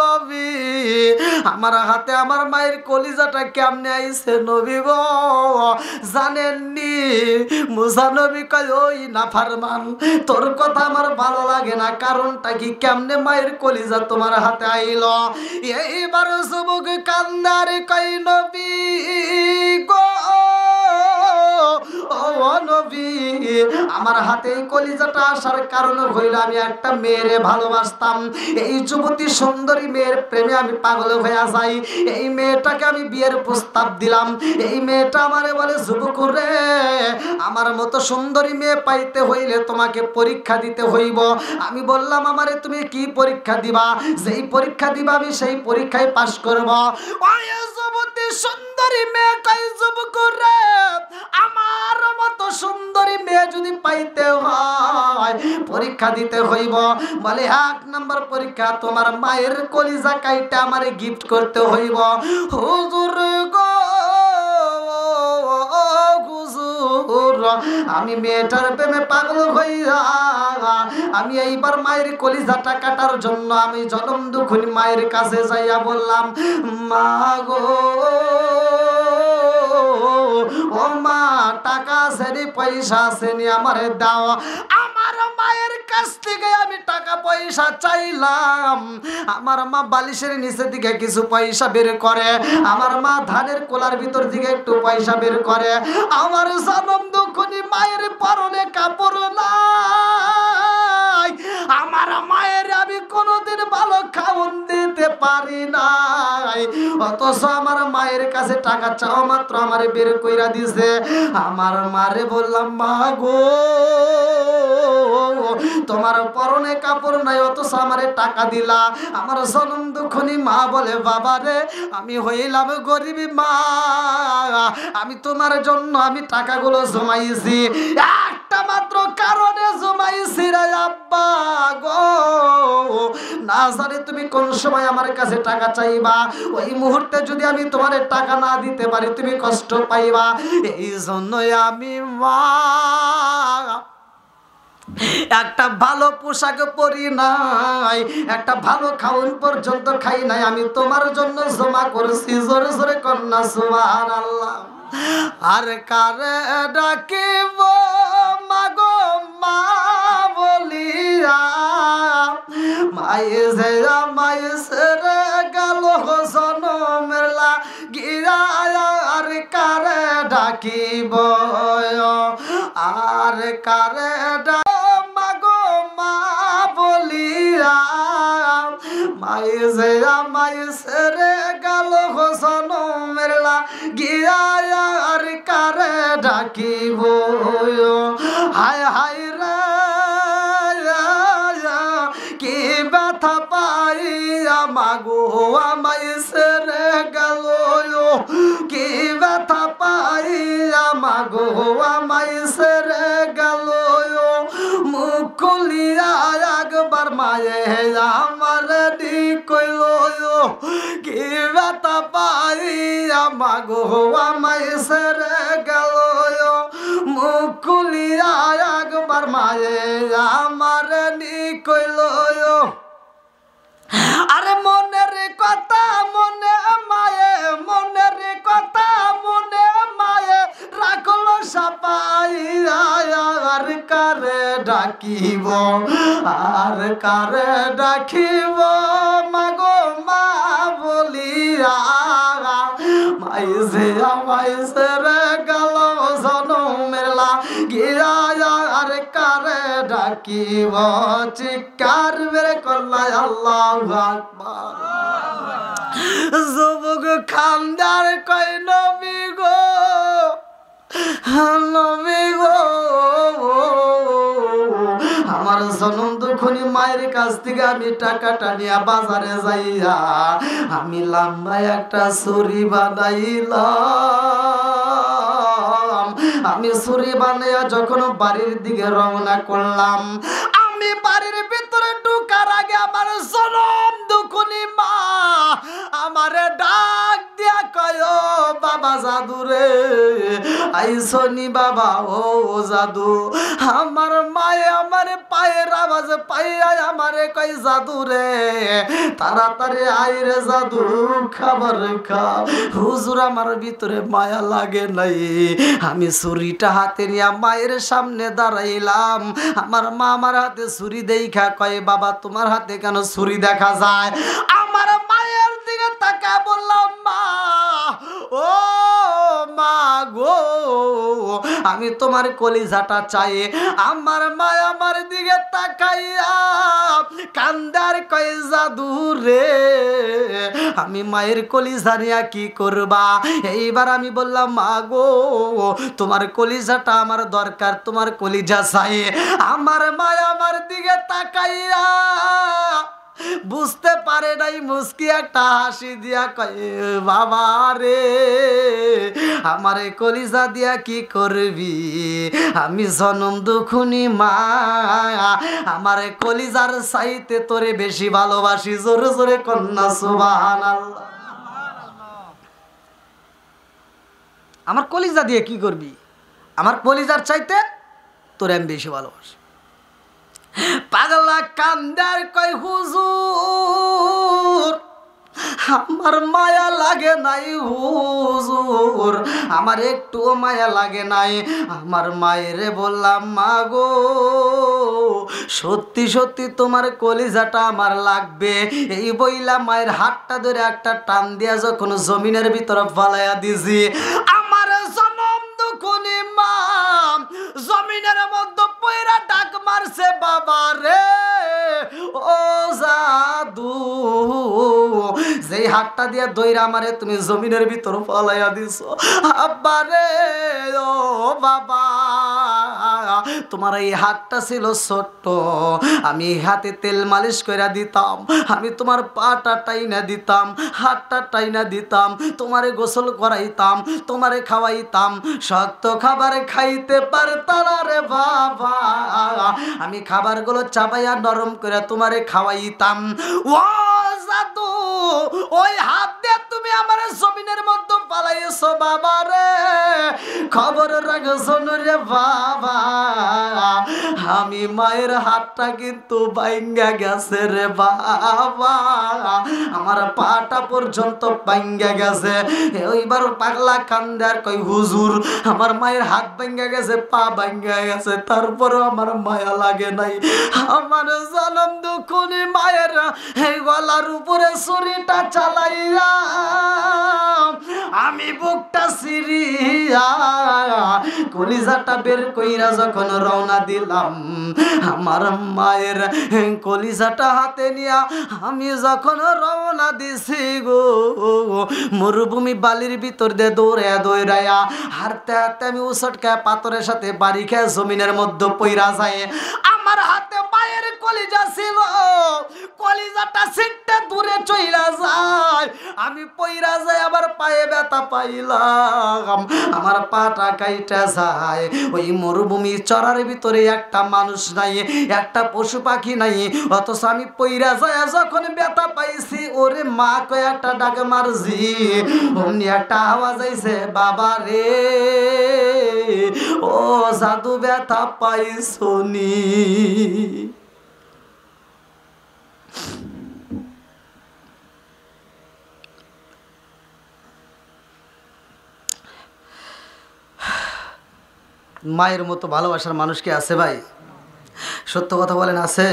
নবী আমার হাতে আমার মায়ের কলিজাটা কেমনে আইছে নবী গো জানেননি? মুসা নবী কয় ওই নাফরমান তোর কথা আমার ভালো লাগে না, কারণটা কি? কেমনে মায়ের কলিজা তোমার হাতে আইলো? এইবার যুবক কান্দার কয় নবী গো, ও নবী আমার হাতে এই কলিজাটা আসার কারণ হইল আমি একটা মেয়েরে ভালোবাসতাম। এই যুবতী সুন্দরী মেয়ের প্রেমে আমি পাগল হয়ে যাই। এই মেয়েটাকে আমি বিয়ের প্রস্তাব দিলাম। এই মেয়েটা আমারে বলে যুবক রে আমার মতো সুন্দরী মেয়ে পাইতে হইলে তোমাকে পরীক্ষা দিতে হইব। আমি বললাম আমারে তুমি কি পরীক্ষা দিবা? যেই পরীক্ষা দিবা আমি সেই পরীক্ষায় পাশ করব। ওই যুবতী সুন্দরী মেয়ে কই যুবক রে আমার মতো সুন্দরী মেয়ে যদি পাইতে হয় পরীক্ষা দিতে হইব। বলে 1 নম্বর পরীক্ষা তোমার মায়ের কলিজা কাইটা আমারে গিফট করতে হইব। হুজুর গো হুজুর আমি মেয়েটার প্রেমে পাগল হইয়া আমি এইবার মায়ের কলিজাটা কাটার জন্য আমি জনম দুঃখী মায়ের কাছে যাইয়া বললাম, মা গো ও মা, টাকা শ্রেণী পয়সা শ্রেণী আমারে দাও। আমার মায়ের কাছ থেকে আমি টাকা পয়সা চাইলাম। আমার মা বালিশের নিচের দিকে কিছু পয়সা বের করে, আমার মা ধানের কোলার ভিতর দিকে একটু পয়সা বের করে। আমার জনম দুঃখী মায়ের পরনে কাপড় নাই, আমার মায়ের আমি কোনোদিন ভালো খাওন দিতে পারি নাই, অথচ আমার মায়ের কাছে টাকা চাওয়া মাত্র আমারে বের কইরা দিছে। আমার মারে বললাম, মা গো তোমার পরনে কাপড় নাই অথচ আমারে টাকা দিলা। আমার জনম দুঃখী মা বলে, বাবা রে আমি হইলাম গরিবী মা, আমি তোমার জন্য আমি টাকাগুলো জমাইছি, একটা মাত্র কারণে জমাইছি রে আব্বা গো, না জানি তুমি কোন সময় আমার কাছে টাকা চাইবা, ওই মুহূর্তে যদি আমি তোমার টাকা না দিতে পারি তুমি কষ্ট পাইবা, এই জন্যই আমি মা একটা ভালো পোশাক পরি নাই, একটা ভালো খাওন পর্যন্ত খাই নাই, আমি তোমার জন্য জমা করছি। জোরে জোরে কন্যা সুবহানাল্লাহ। আর কারে ডাকিব মাগো মা বলিয়া, মায়ে যে মায়ে সেরে গেল জনমের লাগিয়া, আর কারে ডাকিব, আর কারে মাগো মা বলিয়া, মায়ে যে মায়ে সেরে গেল জনমের লাগিয়া, আর কারে ডাকিব, হায় হায় রে কি ব্যথা পাইয়া মাগো আমায় সেরে গেল, কি ব্যথা পাইয়া মাগো আমায় সেরে গেল, মুখ খুলিয়া একবার মায়ে আমার কইল, কি ব্যথা পাইয়া মাগো আমায় সেরে গেল, মুখ খুলিয়া একবার মায়ে আমার কইল, আরে মনের কথা মনে মায়ে, মনের কথা মনে মায়ে রাখলো সাপাইয়া, আর কারে ডাকিব, আর কারে ডাকিব মাগো মা বলিয়া, মাই যে আমায় সেরে গেল জনমের লাগিয়া, আর কারে ডাকিব, চিৎকার বের করলাই আল্লাহু আকবার। যুবক খানদার কই নবী গো, নবী গো আমার জনম দুঃখী মায়ের কাছ থেকে আমি টাকাটা নিয়ে বাজারে যাইয়া আমি লম্বা একটা ছুরি বানাইলাম, আমি ছুরি বানাইয়া যখন বাড়ির দিকে রওনা করলাম, আমি বাড়ির ভিতরে ঢুকার আগে আমার জনম দুঃখী মা আমারে ডাক দিয়া কয়, বাবা জাদু রে আইসনি বাবা, ও জাদু। আমার মায়ে আমার পায়ের আওয়াজ পাইয়া আমারে কয়, জাদু রে তাড়াতাড়ি আই রে জাদু, খাবার খা। হুজুর আমার ভিতরে মায়া লাগে নাই, আমি ছুরিটা হাতে নিয়ে মায়ের সামনে দাঁড়াইলাম, আমার মা আমার হাতে ছুরি দেখা কয়, বাবা তোমার হাতে কেন ছুরি দেখা যায়? আমার মায়ের দিকে তাকা বললাম, মা ও মা গো আমি তোমার কলিজাটা চাই। আমার মা আমার দিকে তাকাইয়া কান্দার কয়, জাদু রে আমি মায়ের কলিজা নিয়া কি করবা? এইবার আমি বললাম, মা গো তোমার কলিজাটা আমার দরকার, তোমার কলিজা চাই। আমার মা আমার দিকে তাকাইয়া বুঝতে পারে নাই, মুস্কি একটা হাসি দিয়া কয়, বাবা রে আমার কলিজা দিয়া কি করবি? আমি জনম দুঃখী মা, আমার কলিজার চাইতে তোরে বেশি ভালোবাসি। জোরে জোরে কন্যা সুবহানাল্লাহ। আমার কলিজা দিয়ে কি করবি? আমার কলিজার চাইতে তোরে আমি বেশি ভালোবাসি। পাগলা কান্দার কয় হুজুর আমার মায়া লাগে নাই হুজুর, আমার একটুও মায়া লাগে নাই। আমার মায়েরে বললাম মা গো সত্যি সত্যি তোমার কলিজাটা আমার লাগবে। এই বইলা মায়ের হাতটা ধরে একটা টান দিয়া যখন জমিনের ভিতরে ফালাইয়া দিছি, আমার জনম দুখুনি মা জমিনের মধ্যে পয়রা ডাক মারছে বাবা রে ও জাদু, যেই হাতটা দিয়া দইরা আমারে তুমি জমিনের ভিতর ফালাইয়া দিছো আব্বা রে ও বাবা, তোমার এই হাতটা ছিল ছোট্ট, আমি হাতে তেল মালিশ কইরা দিতাম, আমি তোমার পাটা টাইনা দিতাম, হাতটা টাইনা দিতাম, তোমারে গোসল করাইতাম, তোমারে খাওয়াইতাম, শক্ত খাবার খাইতে পারতাম না রে বাবা, আমি খাবারগুলো চাবাইয়া নরম করে তোমারে খাওয়াইতাম। ও জাদু ওই হাত দিয়ে তুমি আমার জমিনের মধ্যে পালাইছো বাবা রে, খবর রাখছো রে বাবা, আমি মায়ের হাতটা কিন্তু ভাঙ্গা গেছে রে বাবা, আমার পাটা পর্যন্ত ভাঙ্গা গেছে। এইবার পাগলা কান্দার কই হুজুর আমার মায়ের হাত ভাঙ্গা গেছে, পা ভাঙ্গা গেছে, তারপরও আমার মায়া লাগে নাই। আমার জনম দুখুনি মায়ের এই গলার উপরে ছুরিটা চালাইয়া আমি বুকটা সিরিয়া কলিজাটা বের কইরা যখন রওনা দিলাম, আমার মায়ের কলিজাটা হাতে নিয়া আমি যখন রওনা দিছি গো, মরুভূমি বালির ভিতর দিয়ে দৌড়ায়া দৌড়ায়া হাঁটতে হাঁটতে আমি উসটকা পাথরের সাথে বাড়ি খেয়ে জমিনের মধ্যে পইরা যায়। আমার হাতে মায়ের কলিজা ছিল, কলিজাটা সিটটা দূরে চইলা যায়, আমি পইরা যাই, আবার পায়ে ব্যথা পাইলাম, আমার পাটা কাইটা যায়। ওই মরুভূমি চরার ভিতরে একটা মানুষ নাই, একটা পশু পাখি নাই, অথচ আমি পইরা যায় যখন ব্যথা পাইছি ওরে মা কয়ে একটা ডাক মারছি, অমনি একটা আওয়াজ আইছে বাবা রে ও জাদু ব্যথা পাইছনি। মায়ের মতো ভালোবাসার মানুষ কি আছে ভাই? সত্য কথা বলেন, আছে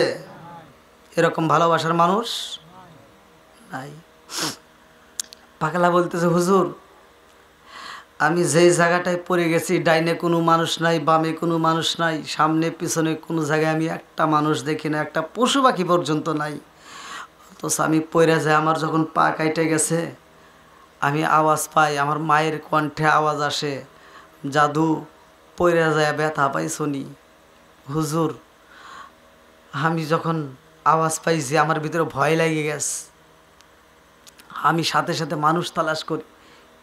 এরকম ভালোবাসার মানুষ? নাই। পাগলা বলতেছে হুজুর আমি যেই জায়গাটায় পড়ে গেছি ডাইনে কোনো মানুষ নাই, বামে কোনো মানুষ নাই, সামনে পিছনে কোনো জায়গায় আমি একটা মানুষ দেখি না, একটা পশু পাখি পর্যন্ত নাই, অথচ আমি পড়ে যাই, আমার যখন পা কাইটে গেছে আমি আওয়াজ পাই, আমার মায়ের কণ্ঠে আওয়াজ আসে জাদু পড়ে যায় ব্যথা পাইছনি। হুজুর আমি যখন আওয়াজ পাইছি আমার ভিতরে ভয় লাগে গেছে, আমি সাথে সাথে মানুষ তালাশ করি,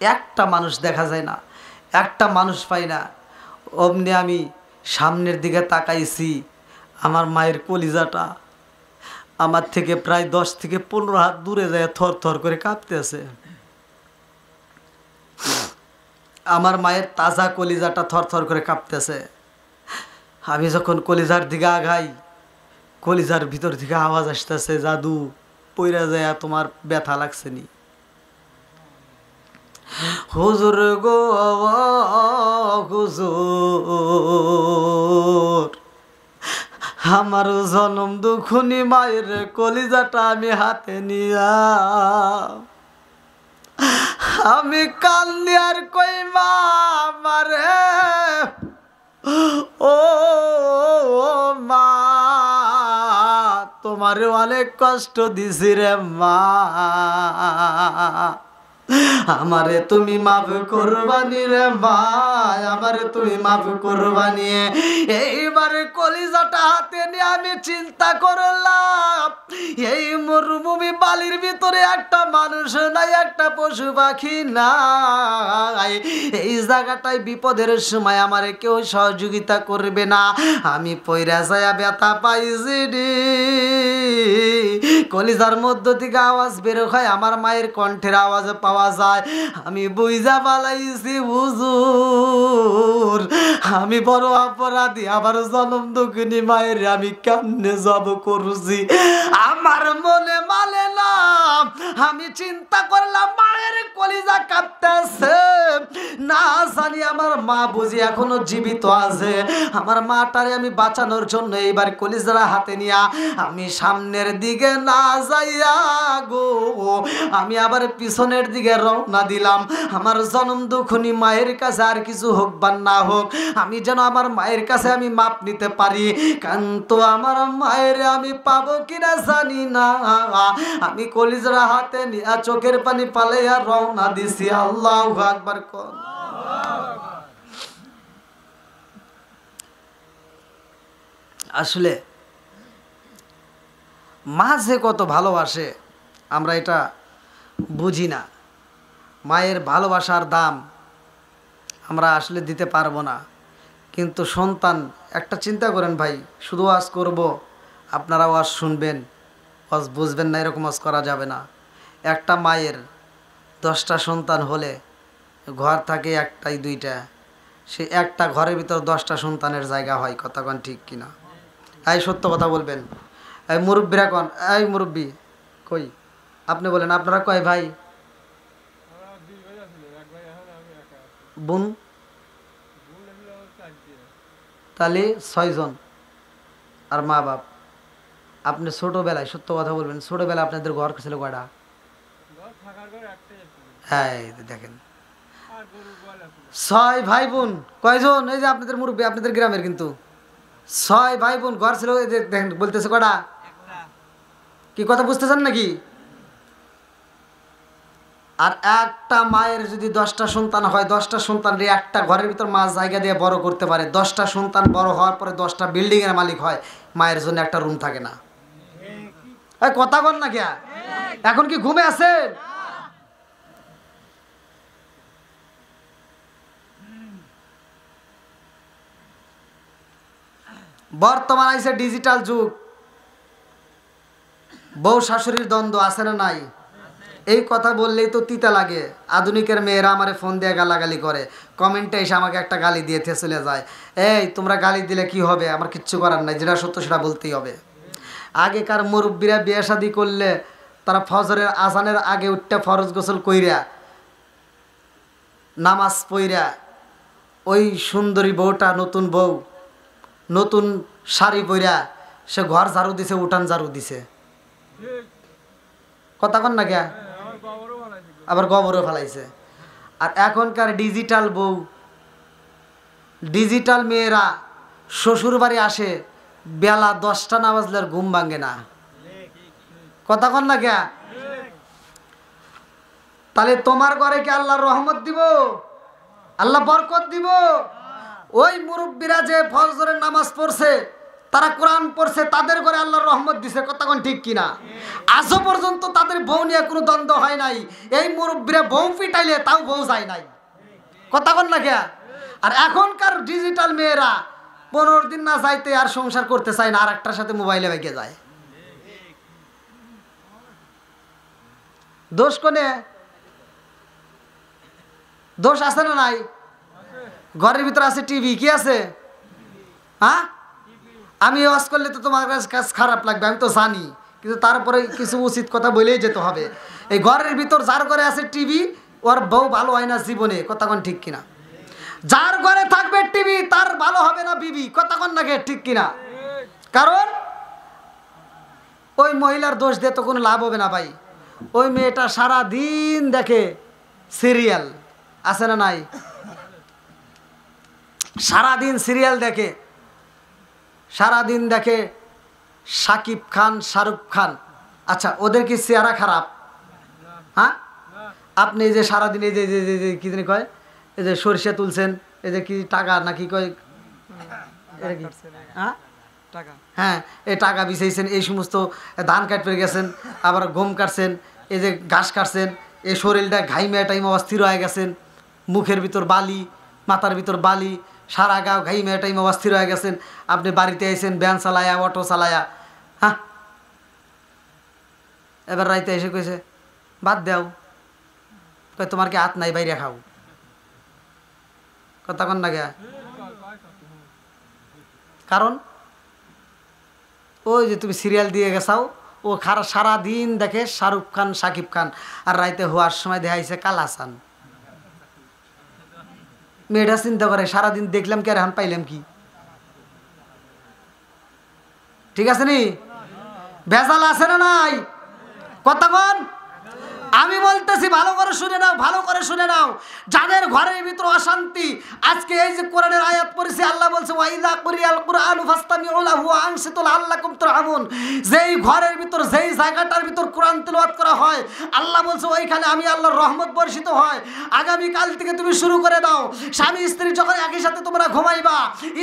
একটা মানুষ দেখা যায় না, একটা মানুষ পাই না। অমনি আমি সামনের দিকে তাকাইছি, আমার মায়ের কলিজাটা আমার থেকে প্রায় 10 থেকে 15 হাত দূরে যায় থর থর করে কাঁপতেছে। আমার মায়ের তাজা কলিজাটা থর থর করে কাঁপতেছে। আমি যখন কলিজার দিকে আগাই, কলিজার ভিতর থেকে আওয়াজ আসতেছে জাদু পইরা যায় তোমার ব্যথা লাগছে নি। হুজুর গো হুজুর আমার জনম দুখুনি মায়ের কলিজাটা আমি হাতে নিয়া আমি কান্দি আর কই মা মারে ও মা তোমার অনেক কষ্ট দিছি রে মা, আমারে তুমি মাফ করবানি রে ভাই, আমারে তুমি মাফ করবানি। এইবারে কলিজাটা হাতে নিয়ে আমি চিন্তা করলাম এই মরুভূমি বালির ভিতরে একটা মানুষ নাই, একটা পশু পাখি নাই, এই জায়গাটায় বিপদের সময় আমারে কেউ সহযোগিতা করবে না, আমি পয়রা যায় ব্যথা পাইছি রে। কলিজার মধ্য থেকে আওয়াজ বের হয়, আমার মায়ের কণ্ঠের আওয়াজ পাওয়া যায়। যায়। আমি বুঝা পালাইছি হুজুর আমি বড় অপরাধী, আমার জনম দুঃখিনী মায়ের আমি কেমনে জব করছি। আমার মনে মানে না, আমি চিন্তা করলাম মায়ের কলিজা কাঁপতেছে, না জানি আমার মা বুঝি এখনো জীবিত আছে। আমার মাটারে আমি বাঁচানোর জন্য এইবার কলিজারা হাতে নিয়া আমি সামনের দিকে না যাইয়া গো আমি আবার পিছনের দিকে রওনা দিলাম। আমার জনম দুঃখিনী মায়ের কাছে আর কিছু হোক বা না হোক, আমি যেন আমার মায়ের কাছে আমি মাপ নিতে পারি। কিন্তু আমার মায়ের আমি পাবো কিনা জানি না। আমি কলিজারা হাতে নিয়া চোখের পানি পালাইয়া রওনা দিছি। আল্লাহু আকবার। আসলে মা যে কত ভালোবাসে আমরা এটা বুঝি না। মায়ের ভালোবাসার দাম আমরা আসলে দিতে পারবো না। কিন্তু সন্তান, একটা চিন্তা করেন ভাই, শুধু ওয়াজ করব, আপনারা ওয়াজ শুনবেন, ওয়াজ বুঝবেন না, এরকম ওয়াজ করা যাবে না। একটা মায়ের 10টা সন্তান হলে ঘর থাকে একটাই দুইটা, সে একটা ঘরের ভিতর 10টা সন্তানের জায়গা হয়। কথা কন ঠিক কিনা? এই সত্য কথা বলবেন। এই মুরব্বীরা কন, এই মুরব্বী কই, আপনি বলেন আপনারা কয় ভাই? বোন তাহলে 6 জন, আর মা বাপ। আপনি ছোটবেলায় সত্য কথা বলবেন, ছোটবেলায় আপনাদের ঘর ছিল কয়টা? হ্যাঁ দেখেন 6 ভাই বোন। কয়জন? এই যে আপনাদের মুরব্বী, আপনাদের গ্রামের কিন্তু 6 ভাই বোন ঘর ছিল। এই যে দেখেন বলতেছে কয়টা? কি কথা বুঝতেছেন নাকি? আর একটা মায়ের যদি 10টা সন্তান হয়, 10টা সন্তান একটা ঘরের ভিতর মা জায়গা দিয়ে বড় করতে পারে। 10টা সন্তান বড় হওয়ার পরে 10টা বিল্ডিং এর মালিক হয়, মায়ের জন্য একটা রুম থাকে না। কথা বল না কে? এখন কি ঘুমে আছেন? বর্তমান আইছে ডিজিটাল যুগ, বউ শাশুড়ির দ্বন্দ্ব আছে না নাই? এই কথা বললেই তো তিতা লাগে। আধুনিকের মেয়েরা আমারে ফোন দিয়ে গালাগালি করে, কমেন্টে এসে আমাকে একটা গালি দিয়ে চলে যায়। এই তোমরা গালি দিলে কি হবে? আমার কিচ্ছু করার নাই, যেটা সত্য সেটা বলতেই হবে। আগেকার মুরব্বীরা বিয়ে শাদী করলে তারা ফজরের আজানের আগে উঠতে ফরজ গোসল কইরা নামাজ পইরা ওই সুন্দরী বউটা, নতুন বউ, নতুন শাড়ি পইরা সে ঘর ঝাড়ু দিছে, উঠান ঝাড়ু দিছে। কথা কন না কে? আবার গোবরও ফেলাইছে। আর এখনকার ডিজিটাল বউ, ডিজিটাল মেয়েরা শ্বশুর বাড়ি আসে, বেলা 10টা না বাজলে আর ঘুম ভাঙে না। কথা কন না কে? তাহলে তোমার ঘরে কি আল্লাহর রহমত দিব? আল্লাহ বরকত দিব? ওই মুরব্বীরা যে ফজরের নামাজ পড়ছে, তারা কোরআন পড়ছে, তাদের ঘরে আল্লাহর রহমত দিছে। কথা কোন ঠিক কিনা? আজও পর্যন্ত তাদের বউ নিয়ে কোনো দ্বন্দ্ব হয় নাই। এই মুরব্বীরা বউ পিটাইলে তাও বউ যায় নাই। কথা কোন না কে? আর এখনকার ডিজিটাল মেয়েরা 15 দিন না যাইতে আর সংসার করতে চায় না, আর একটার সাথে মোবাইলে বেগে যায়। দোষ কোনে? দোষ আছে না নাই? ঘরের ভিতরে আছে টিভি। কি আছে? হ্যাঁ, আমি ওয়াজ করলে তো তোমার কাছে খারাপ লাগবে, আমি তো জানি, কিন্তু তারপরে কিছু উচিত কথা বলেই যেতে হবে। এই ঘরের ভিতর যার ঘরে আছে টিভি, ওর বউ ভালো হয় না জীবনে। কথা কোন ঠিক কিনা? যার ঘরে থাকবে টিভি তার ভালো হবে না বিবি। কথা কোন নাকি ঠিক কিনা? কারণ ওই মহিলার দোষ দিয়ে তো কোনো লাভ হবে না ভাই। ওই মেয়েটা সারা দিন দেখে সিরিয়াল, আছে না নাই? সারাদিন সিরিয়াল দেখে, সারাদিন দেখে শাকিব খান, শাহরুখ খান। আচ্ছা, ওদের কি চেহারা খারাপ? হ্যাঁ, আপনি এই যে সারাদিন এই যে কি জানি কয়, এই যে সরিষা তুলছেন, এই যে কি টাকা নাকি কয়, হ্যাঁ এই টাকা বিছাইছেন, এই সমস্ত ধান কাটতে গেছেন, আবার গম কাটছেন, এই যে ঘাস কাটছেন, এই শরীরটা ঘাইমে টাইম অস্থির হয়ে গেছেন, মুখের ভিতর বালি, মাথার ভিতর বালি, সারা গাও ঘাইমে টাইম অস্থির হয়ে গেছেন। আপনি বাড়িতে আইছেন ভ্যান চালায়া, অটো চালায়া, হ্যাঁ, এবার রাইতে এসে কইছে বাদ দাও, কয় তোমার কি হাত নাই, বাইরে খাও। কথা কন না গা? কারণ ওই যে তুমি সিরিয়াল দিয়ে গেছাও, ও সারা দিন দেখে শাহরুখ খান, সাকিব খান, আর রাইতে হওয়ার সময় দেখাইছে কাল হাসান। মেয়েটা চিন্তা করে সারাদিন দেখলাম কি আর এখন পাইলাম কি? ঠিক আছে নি? ভেজাল আছে না নাই? কতক্ষণ আমি বলতেছি, ভালো করে শুনে নাও, ভালো করে শুনে নাও। যাদের ঘরের ভিতর অশান্তি, আজকে এই যে কোরআনের আয়াত পড়েছি, আল্লাহ বলছে ওয়াইদা কুরিয়াল কুরআনু ফাসতামিউ লাহু ওয়া আনসিতু লাআল্লাকুম তুরহামুন। যেই ঘরের ভিতর, যেই জায়গাটার ভিতর কোরআন তেলাওয়াত করা হয়, আল্লাহ বলছে ওইখানে আমি আল্লাহর রহমত বর্ষিত হয়। আগামী কাল থেকে তুমি শুরু করে দাও। স্বামী স্ত্রী যখন একই সাথে তোমরা ঘুমাইবা,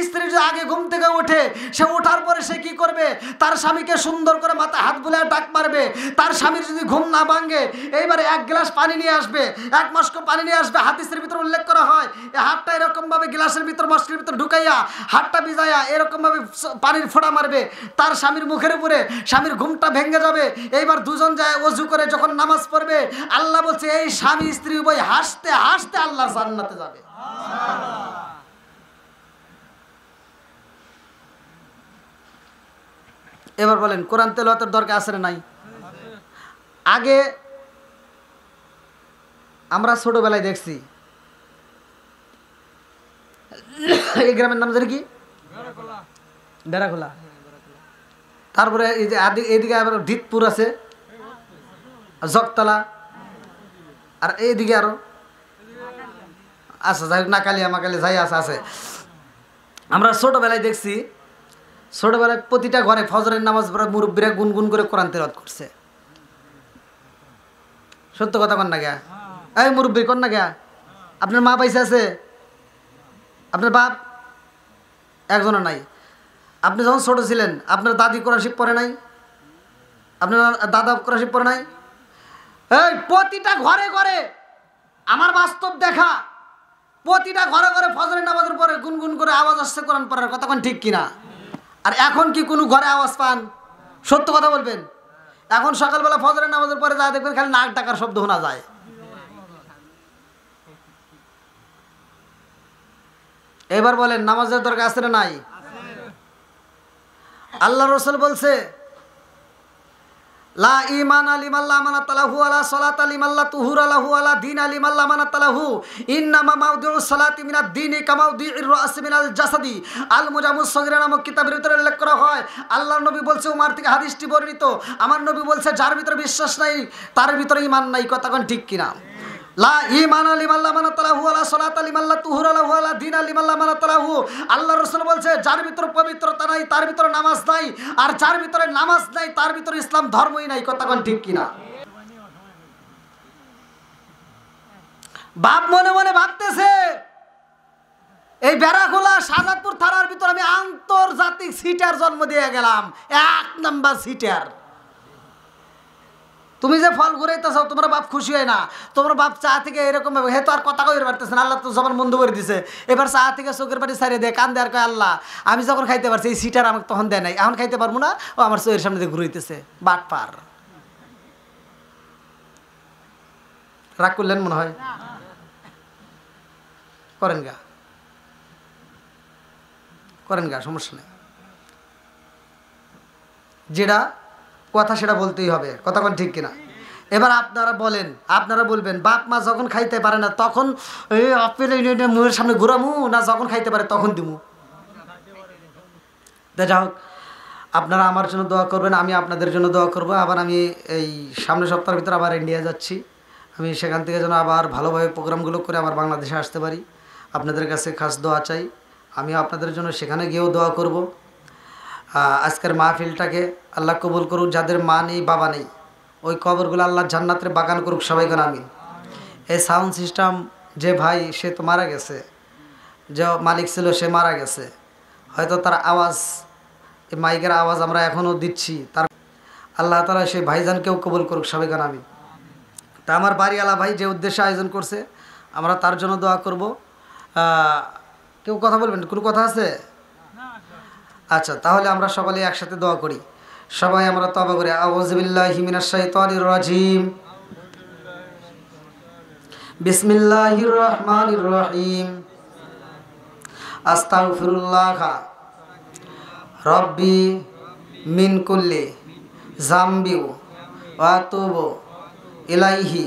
স্ত্রী যদি আগে ঘুম থেকে ওঠে, সে ওঠার পরে সে কি করবে? তার স্বামীকে সুন্দর করে মাথায় হাত বুলিয়ে ডাক মারবে। তার স্বামীর যদি ঘুম না ভাঙে, এইবারে এক গ্লাস পানি নিয়ে আসবে, এক মস্ক পানি নিয়ে আসবে। হাদিসের ভিতর উল্লেখ করা হয়, এই হাতটা এরকম ভাবে গ্লাসের ভিতর, মস্কের ভিতর ঢুকাইয়া হাতটা ভিজাইয়া এরকম ভাবে পানির ফোঁটা মারবে তার স্বামীর মুখের উপরে। স্বামীর ঘুমটা ভেঙে যাবে। এইবার দুজন যায় ওযু করে যখন নামাজ পড়বে, আল্লাহ বলছে এই স্বামী স্ত্রী উভয় হাসতে হাসতে আল্লাহর জান্নাতে যাবে। এবার বলেন, কোরআন তেলাওয়াতের দরকার আছে না নাই? আগে আমরা ছোটবেলায় দেখছি, এই গ্রামের নাম জানি কি? ডেরাখোলা। তারপরে এই যে এইদিকে আবার ধিতপুর আছে, জগতলা, আর এইদিকে আরো আচ্ছা যাই হোক, নাকালিয়া মাকালি যাই আছে। আমরা ছোটবেলায় দেখছি, ছোটবেলায় প্রতিটা ঘরে ফজরের নামাজ পড়ে মুরব্বীরা গুনগুন করে কোরআন তেলাওয়াত করছে। সত্য কথা কন না গা? এই মুরব্বী কন না গা? আপনার মা পয়সা আছে? আপনার বাপ একজনও নাই? আপনি যখন ছোট ছিলেন আপনার দাদি কোরআন শরীফ পড়ে নাই? আপনার দাদা কোরআন শরীফ পড়ে নাই? এই প্রতিটা ঘরে ঘরে, আমার বাস্তব দেখা, প্রতিটা ঘরে ঘরে ফজরের নামাজের পরে গুনগুন করে আওয়াজ আসছে কোরআন পড়ার। কথা কোন ঠিক কিনা? আর এখন কি কোনো ঘরে আওয়াজ পান? সত্য কথা বলবেন। এখন সকালবেলা ফজরের নামাজের পরে যা দেখবেন খালি নাক ডাকার শব্দ শোনা যায়। এবার বলেন, নামাজের দরকার আছে না নাই? আল্লাহ রাসূল বলছে, লা ঈমানা লিমান লা আমানাতা লাহু ওয়ালা সালাতা লিমান লা তুহুরা লাহু ওয়ালা দীনা লিমান লা আমানাতা লাহু। ইন্নামা মাউদিউস সালাতি মিনাদ দীনি কামাউদিউর রাস মিনাল জাসাদি। আল মুজামুস সগীরা নামক কিতাবের ভিতরে উল্লেখ করা হয়, আল্লাহর নবী বলছে, উমার থেকে হাদিসটি বর্ণিত, আমার নবী বলছে যার ভিতরে বিশ্বাস নাই তার ভিতরে ঈমান নাই। কথা কোন ঠিক কিনা? লা ঈমানা লিমান লা আমানাতা লাহু ওয়ালা সালাতা লিমান লা তুহুরা লাহু ওয়ালা দীনা লিমান লা আমানাতা লাহু। আল্লাহর রাসূল বলছে যার ভিতরে পবিত্রতা নাই তার ভিতরে নামাজ নাই, আর যার ভিতরে নামাজ নাই তার ভিতরে ইসলাম ধর্মই নাই। কথা কোন ঠিক কিনা? বাপ মনে মনে ভাবতেছে, এই বেড়াখোলা শাহজাদপুর থানার ভিতর আমি আন্তর্জাতিক সিটার জন্ম দিয়ে গেলাম, 1 নাম্বার সিটার। তুমি যে ফল ঘুরাইতেছ, তোমার বাপ খুশি হয় না? তোমার বাপ চা থেকে এরকম হে তো আর কথা কইতে পারতেছে না, আল্লাহ তো জবান বন্ধ করে দিছে। এবার চা থেকে চোখের পানি ছাড়িয়ে দেয়, কান দেয় আর কয় আল্লাহ আমি যখন খাইতে পারছি, এই সিটার আমাকে তখন দেয় নাই, এখন খাইতে পারবো না, ও আমার চোখের সামনে দিয়ে ঘুরাইতেছে। বাট পার। রাগ করলেন মনে হয়? করেন গা, করেন গা, সমস্যা নেই। যেটা কথা সেটা বলতেই হবে। কথা কোন ঠিক কিনা? এবার আপনারা বলেন, আপনারা বলবেন বাপ মা যখন খাইতে পারে না তখন এই আপেল মুখের সামনে ঘুরামু, না যখন খাইতে পারে তখন দিমু? যা হোক, আপনারা আমার জন্য দোয়া করবেন, আমি আপনাদের জন্য দোয়া করব। আবার আমি এই সামনের সপ্তাহের ভিতরে আবার ইন্ডিয়া যাচ্ছি, আমি সেখান থেকে যেন আবার ভালোভাবে প্রোগ্রামগুলো করে আবার বাংলাদেশে আসতে পারি। আপনাদের কাছে খাস দোয়া চাই। আমি আপনাদের জন্য সেখানে গিয়েও দোয়া করব। আজকের মাহফিলটাকে আল্লাহ কবুল করুক। যাদের মা নেই বাবা নেই, ওই কবরগুলো আল্লাহ জান্নাতের বাগান করুক সবাইকে আমিন। এই সাউন্ড সিস্টেম যে ভাই, সে তো মারা গেছে, যে মালিক ছিল সে মারা গেছে, হয়তো তার আওয়াজ, এই মাইকের আওয়াজ আমরা এখনও দিচ্ছি, তার আল্লাহ তাআলা সেই ভাইজানকেও কবুল করুক সবাইকে আমিন। তা আমার বাড়িওয়ালা ভাই যে উদ্দেশ্যে আয়োজন করছে, আমরা তার জন্য দোয়া করব। কেউ কথা বলবেন? কোনো কথা আছে? আচ্ছা, তাহলে আমরা সকলে একসাথে দোয়া করি। সবাই আমরা তওবা করি। আউযু বিল্লাহি মিনাশ শাইতানির রাজিম। বিসমিল্লাহির রহমানির রহিম। আস্তাগফিরুল্লাহ রব্বি মিন কুল্লি জামবি ওয়া আতুবু ইলাইহি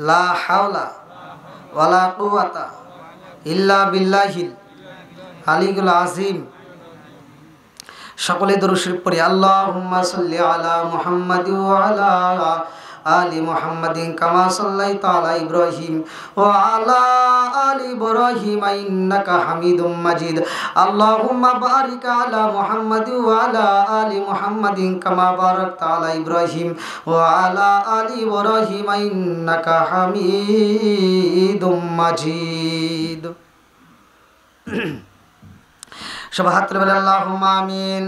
লা হাওলা ওয়ালা কুওয়াতা ইল্লা বিল্লাহিল আলিয়্যিল আযীম। সকলে দরুদ শরীফ পড়ি। আল্লাহুম্মা সাল্লি আলা মুহাম্মাদি ওয়া আলা আলি মুহাম্মাদিন কামা সাল্লাইতা আলা ইব্রাহিম ওয়া আলা আলি ইব্রাহিম ইন্নাকা হামিদুম মাজিদ। আল্লাহুম্মা বারিক আলা মুহাম্মাদি ওয়া আলা আলি মুহাম্মাদিন কামা বারাকতা আলা ইব্রাহিম ওয়া আলা আলি ইব্রাহিম ইন্নাকা হামিদুম মাজিদ। সবাই হাত তুলে বলে আল্লাহুম্মা আমিন।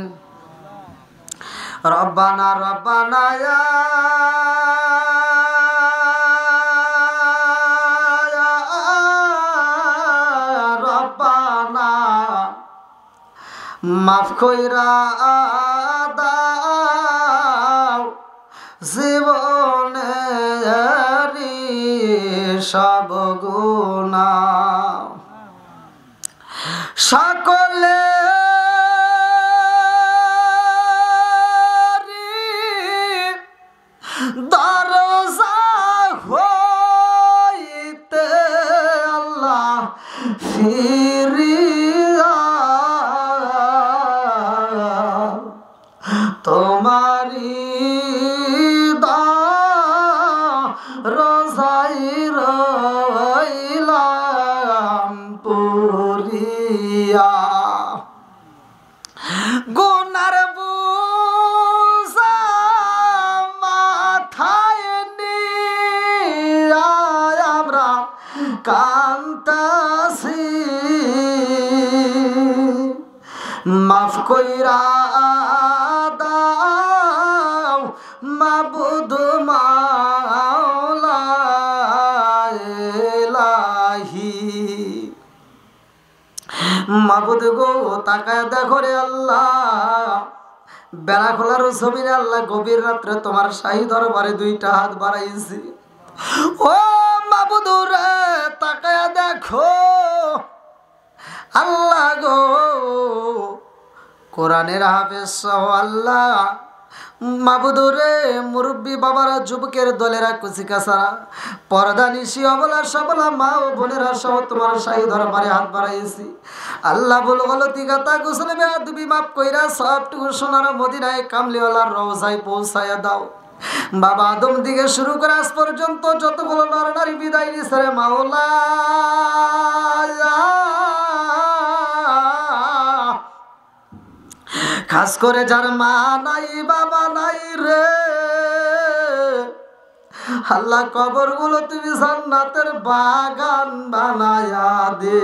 রব্বানা রব্বানা ইয়া রব্বানা মাফ কইরা দাও জীবনেরি সব গুনাহ সকলে দরজা হইতে আল্লাহ ফিরিয়া তোমারি দরজাই রইলাম পুরিয়া। গুনার বুঝা মাথায় নিয়া আমরা কান্তাছি, মাফ কইরা দাও মাবুদ মাওলা ইলাহি। মাবুদ গো তাকায় দেখো রে আল্লাহ, বেলা খোলার জমিনে আল্লাহ গভীর রাত্রে তোমার শাহী দরবারে দুইটা হাত বাড়াইছি। ও মাবুদ রে তাকায় দেখো আল্লাহ গো, কোরআনের হাফেজ সহ আল্লাহ মাবুদ রে মুরব্বী বাবারা, যুবকের দলেরা, কুচিকাচারা, পর্দা নিশি অবলা সবলা মা ও বোনেরা সহ তোমার শাহী দরবারে হাত বাড়াইছি। আল্লাহ বল গলতি গাতা গোসলে বেয়াদবি মাফ কইরা সবটুকু সোনার মদিনায় কামলিওয়ালার রওজায় পৌঁছায়া দাও। বাবা আদম দিকে শুরু করে আজ পর্যন্ত যতগুলো নর নারী বিদায় নিছে রে মাওলা, খাস করে যার মা নাই বাবা নাই রে আল্লাহ, কবর গুলো তুমি জান্নাতের বাগান বানায়া দে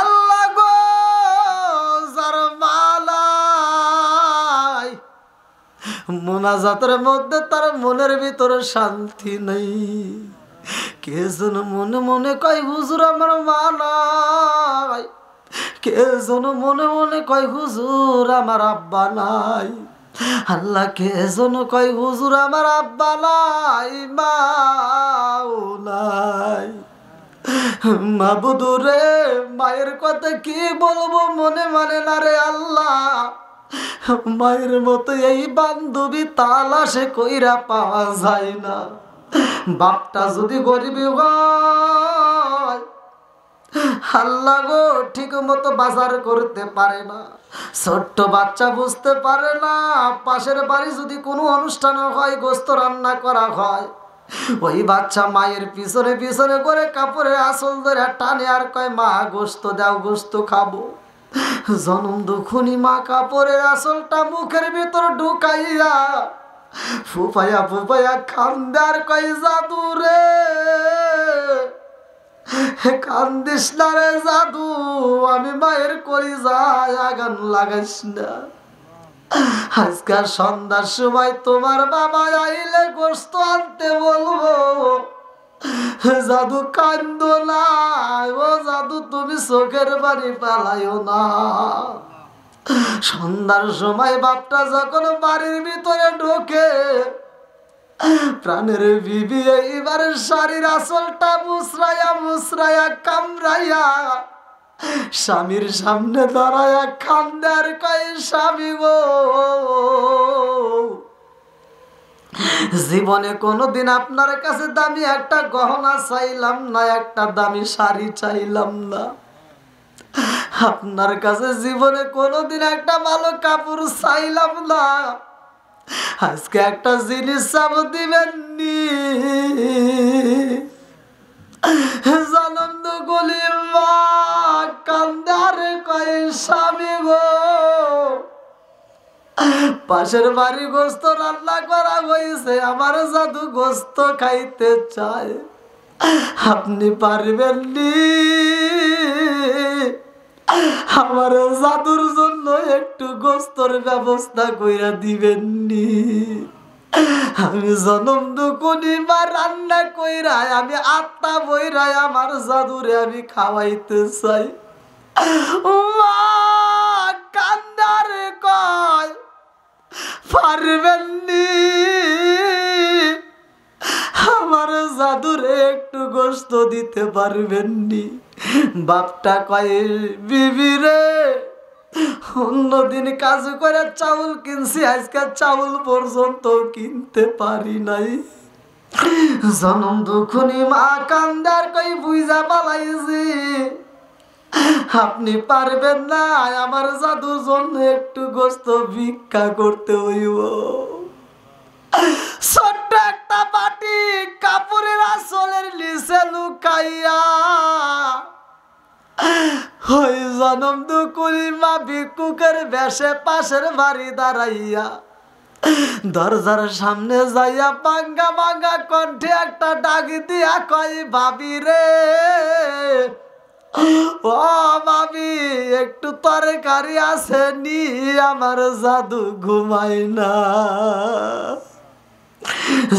আল্লাহ গো। যার মালাই মুনাজাতের মধ্যে তার মনের ভিতরে শান্তি নেই, কে যেন মনে মনে কয় হুজুর আমার মা নাই, কে যেন মনে মনে কয় হুজুর আমার আব্বা নাই। আল্লাহ কে যেন কয় হুজুর আমার আব্বা নাই, মাও নাই। মাবুদ রে মায়ের কথা কি বলবো মনে মানে না রে আল্লাহ, মায়ের মতো এই বান্ধবী তালাশে কইরা পাওয়া যায় না। বাপটা যদি গরিবী হয় আল্লাহ গো ঠিক মতো বাজার করতে পারে না, ছোট্ট বাচ্চা বুঝতে পারে না, পাশের বাড়ি যদি কোনো অনুষ্ঠান হয় গোস্ত রান্না করা হয়, ওই বাচ্চা মায়ের পিছনে পিছনে করে কাপড়ের আঁচল ধরে টানে আর কয় মা গোস্ত দাও গোস্ত খাবো। জনম দুখুনি মা কাপড়ের আঁচলটা মুখের ভিতর ঢুকাইয়া ফুপাইয়া ফুপাইয়া খান্দার কয় জাদু রে, কান্দিস না রে জাদু, আমি মায়ের কলিজায় আগুন লাগাইস না। আজকাল সন্ধ্যার সময় তোমার বাবা আইলে গোস্ত আনতে বলবো, জাদু কান্দো না, ও জাদু তুমি চোখের বাড়ি পালাইও না। সন্ধ্যার সময় বাপটা যখন বাড়ির ভিতরে ঢোকে প্রাণের বিবি এইবার শাড়ির আসলটা মুসরায়া মুসরায়া কামড়াইয়া স্বামীর সামনে দাঁড়ায়া খান্দার কয়ে স্বামী গো, জীবনে কোনোদিন আপনার কাছে দামি একটা গহনা চাইলাম না, একটা দামি শাড়ি চাইলাম না, আপনার কাছে জীবনে কোনোদিন একটা ভালো কাপড় চাইলাম না, আজকে একটা জিনিস চাব দিবেন নি? জনম তো গলি মা কান্দার কয় স্বামী গো, পাশের বাড়ি গোস্ত রান্না করা হয়েছে, আমার জাদু গোস্ত খাইতে চায়, আপনি পারবেন নি আমার জাদুর জন্য একটু গোস্তর ব্যবস্থা কইরা দিবেন নি? আমি জনম দুকুনি মা রান্না কইরাই আমি আত্মা বইরাই আমার জাদুরে আমি খাওয়াইতে চাই। মা কান্দারে কয় পারবেন নি আমার জাদুরে একটু গোস্ত দিতে পারবেন নি? বাপটা কয় বিবি রে, অন্যদিন কাজ করে চাউল কিনছি, আজকে চাউল পর্যন্ত কিনতে পারি নাই। জনম দুখুনি মা কান্দার কই বুঝা পালাইছি আপনি পারবেন না আমার জাদুর জন্য একটু গোস্ত ভিক্ষা করতে হইব। ছোট্ট একটা বাটি কাপড়ের আসলের নিচে লুকাইয়া ওই জনম দুকুরি মা ভিক্ষুকের বেশে পাশের বাড়ি দাঁড়াইয়া দরজার সামনে যাইয়া বাঙ্গা বাঙ্গা কণ্ঠে একটা ডাক দিয়া কয় ভাবি রে, ও ভাবি একটু তরকারি আছে নি? আমার জাদু ঘুমায় না।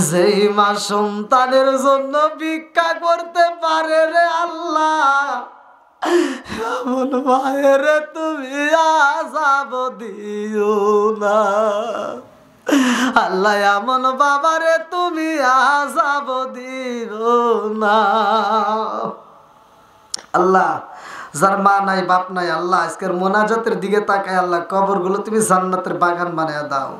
যেই মা সন্তানের জন্য ভিক্ষা করতে পারে রে আল্লাহ, এমন মায়ের তুমি আযাব দিও না আল্লাহ, এমন বাবারে তুমি আযাব দিও না আল্লাহ। যার মা নাই বাপ নাই আল্লাহ আজকের মোনাজাতের দিকে তাকায় আল্লাহ কবরগুলো তুমি জান্নাতের বাগান বানিয়ে দাও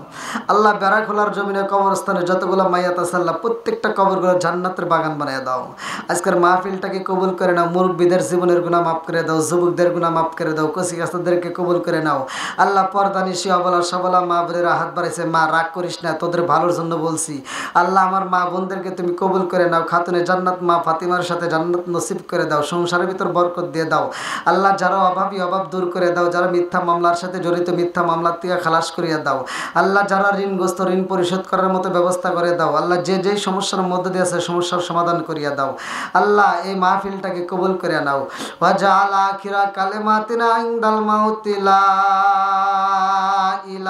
আল্লাহ। বেড়া খোলার জমিনে কবরস্থানে যতগুলো মাইয়াত আছে আল্লাহ প্রত্যেকটা কবরগুলো জান্নাতের বাগান বানিয়ে দাও। আজকের মাহফিলটাকে কবুল করে নাও, মুরব্বীদের জীবনের গুনাহ মাফ করে দাও, যুবকদের গুনাহ মাফ করে দাও, কচি কাস্তাদেরকে কবুল করে নাও আল্লাহ। পর্দানিশি অবলা সবলা মা বোনেরা হাত বাড়াইছে, মা রাগ করিস না, তোদের ভালোর জন্য বলছি আল্লাহ। আমার মা বোনদেরকে তুমি কবুল করে নাও, খাতুনে জান্নাত মা ফাতিমার সাথে জান্নাত নসিব করে দাও, সংসারের ভিতর বরকত দিয়ে দাও আল্লাহ। যারা অভাবী অভাব দূর করে দাও, যারা মিথ্যা মামলার সাথে জড়িত মিথ্যা মামলার থেকে খালাস করিয়া দাও আল্লাহ। যারা ঋণগ্রস্ত ঋণ পরিশোধ করার মতো ব্যবস্থা করে দাও আল্লাহ। যে যেই সমস্যার মধ্যে দিয়ে আছে সমস্যার সমাধান করিয়া দাও আল্লাহ। এই মাহফিলটাকে কবুল করে নাও। ওয়া জাআলা আখিরা কালিমাতিনা ইনদাল মাউতি লা ইলাহা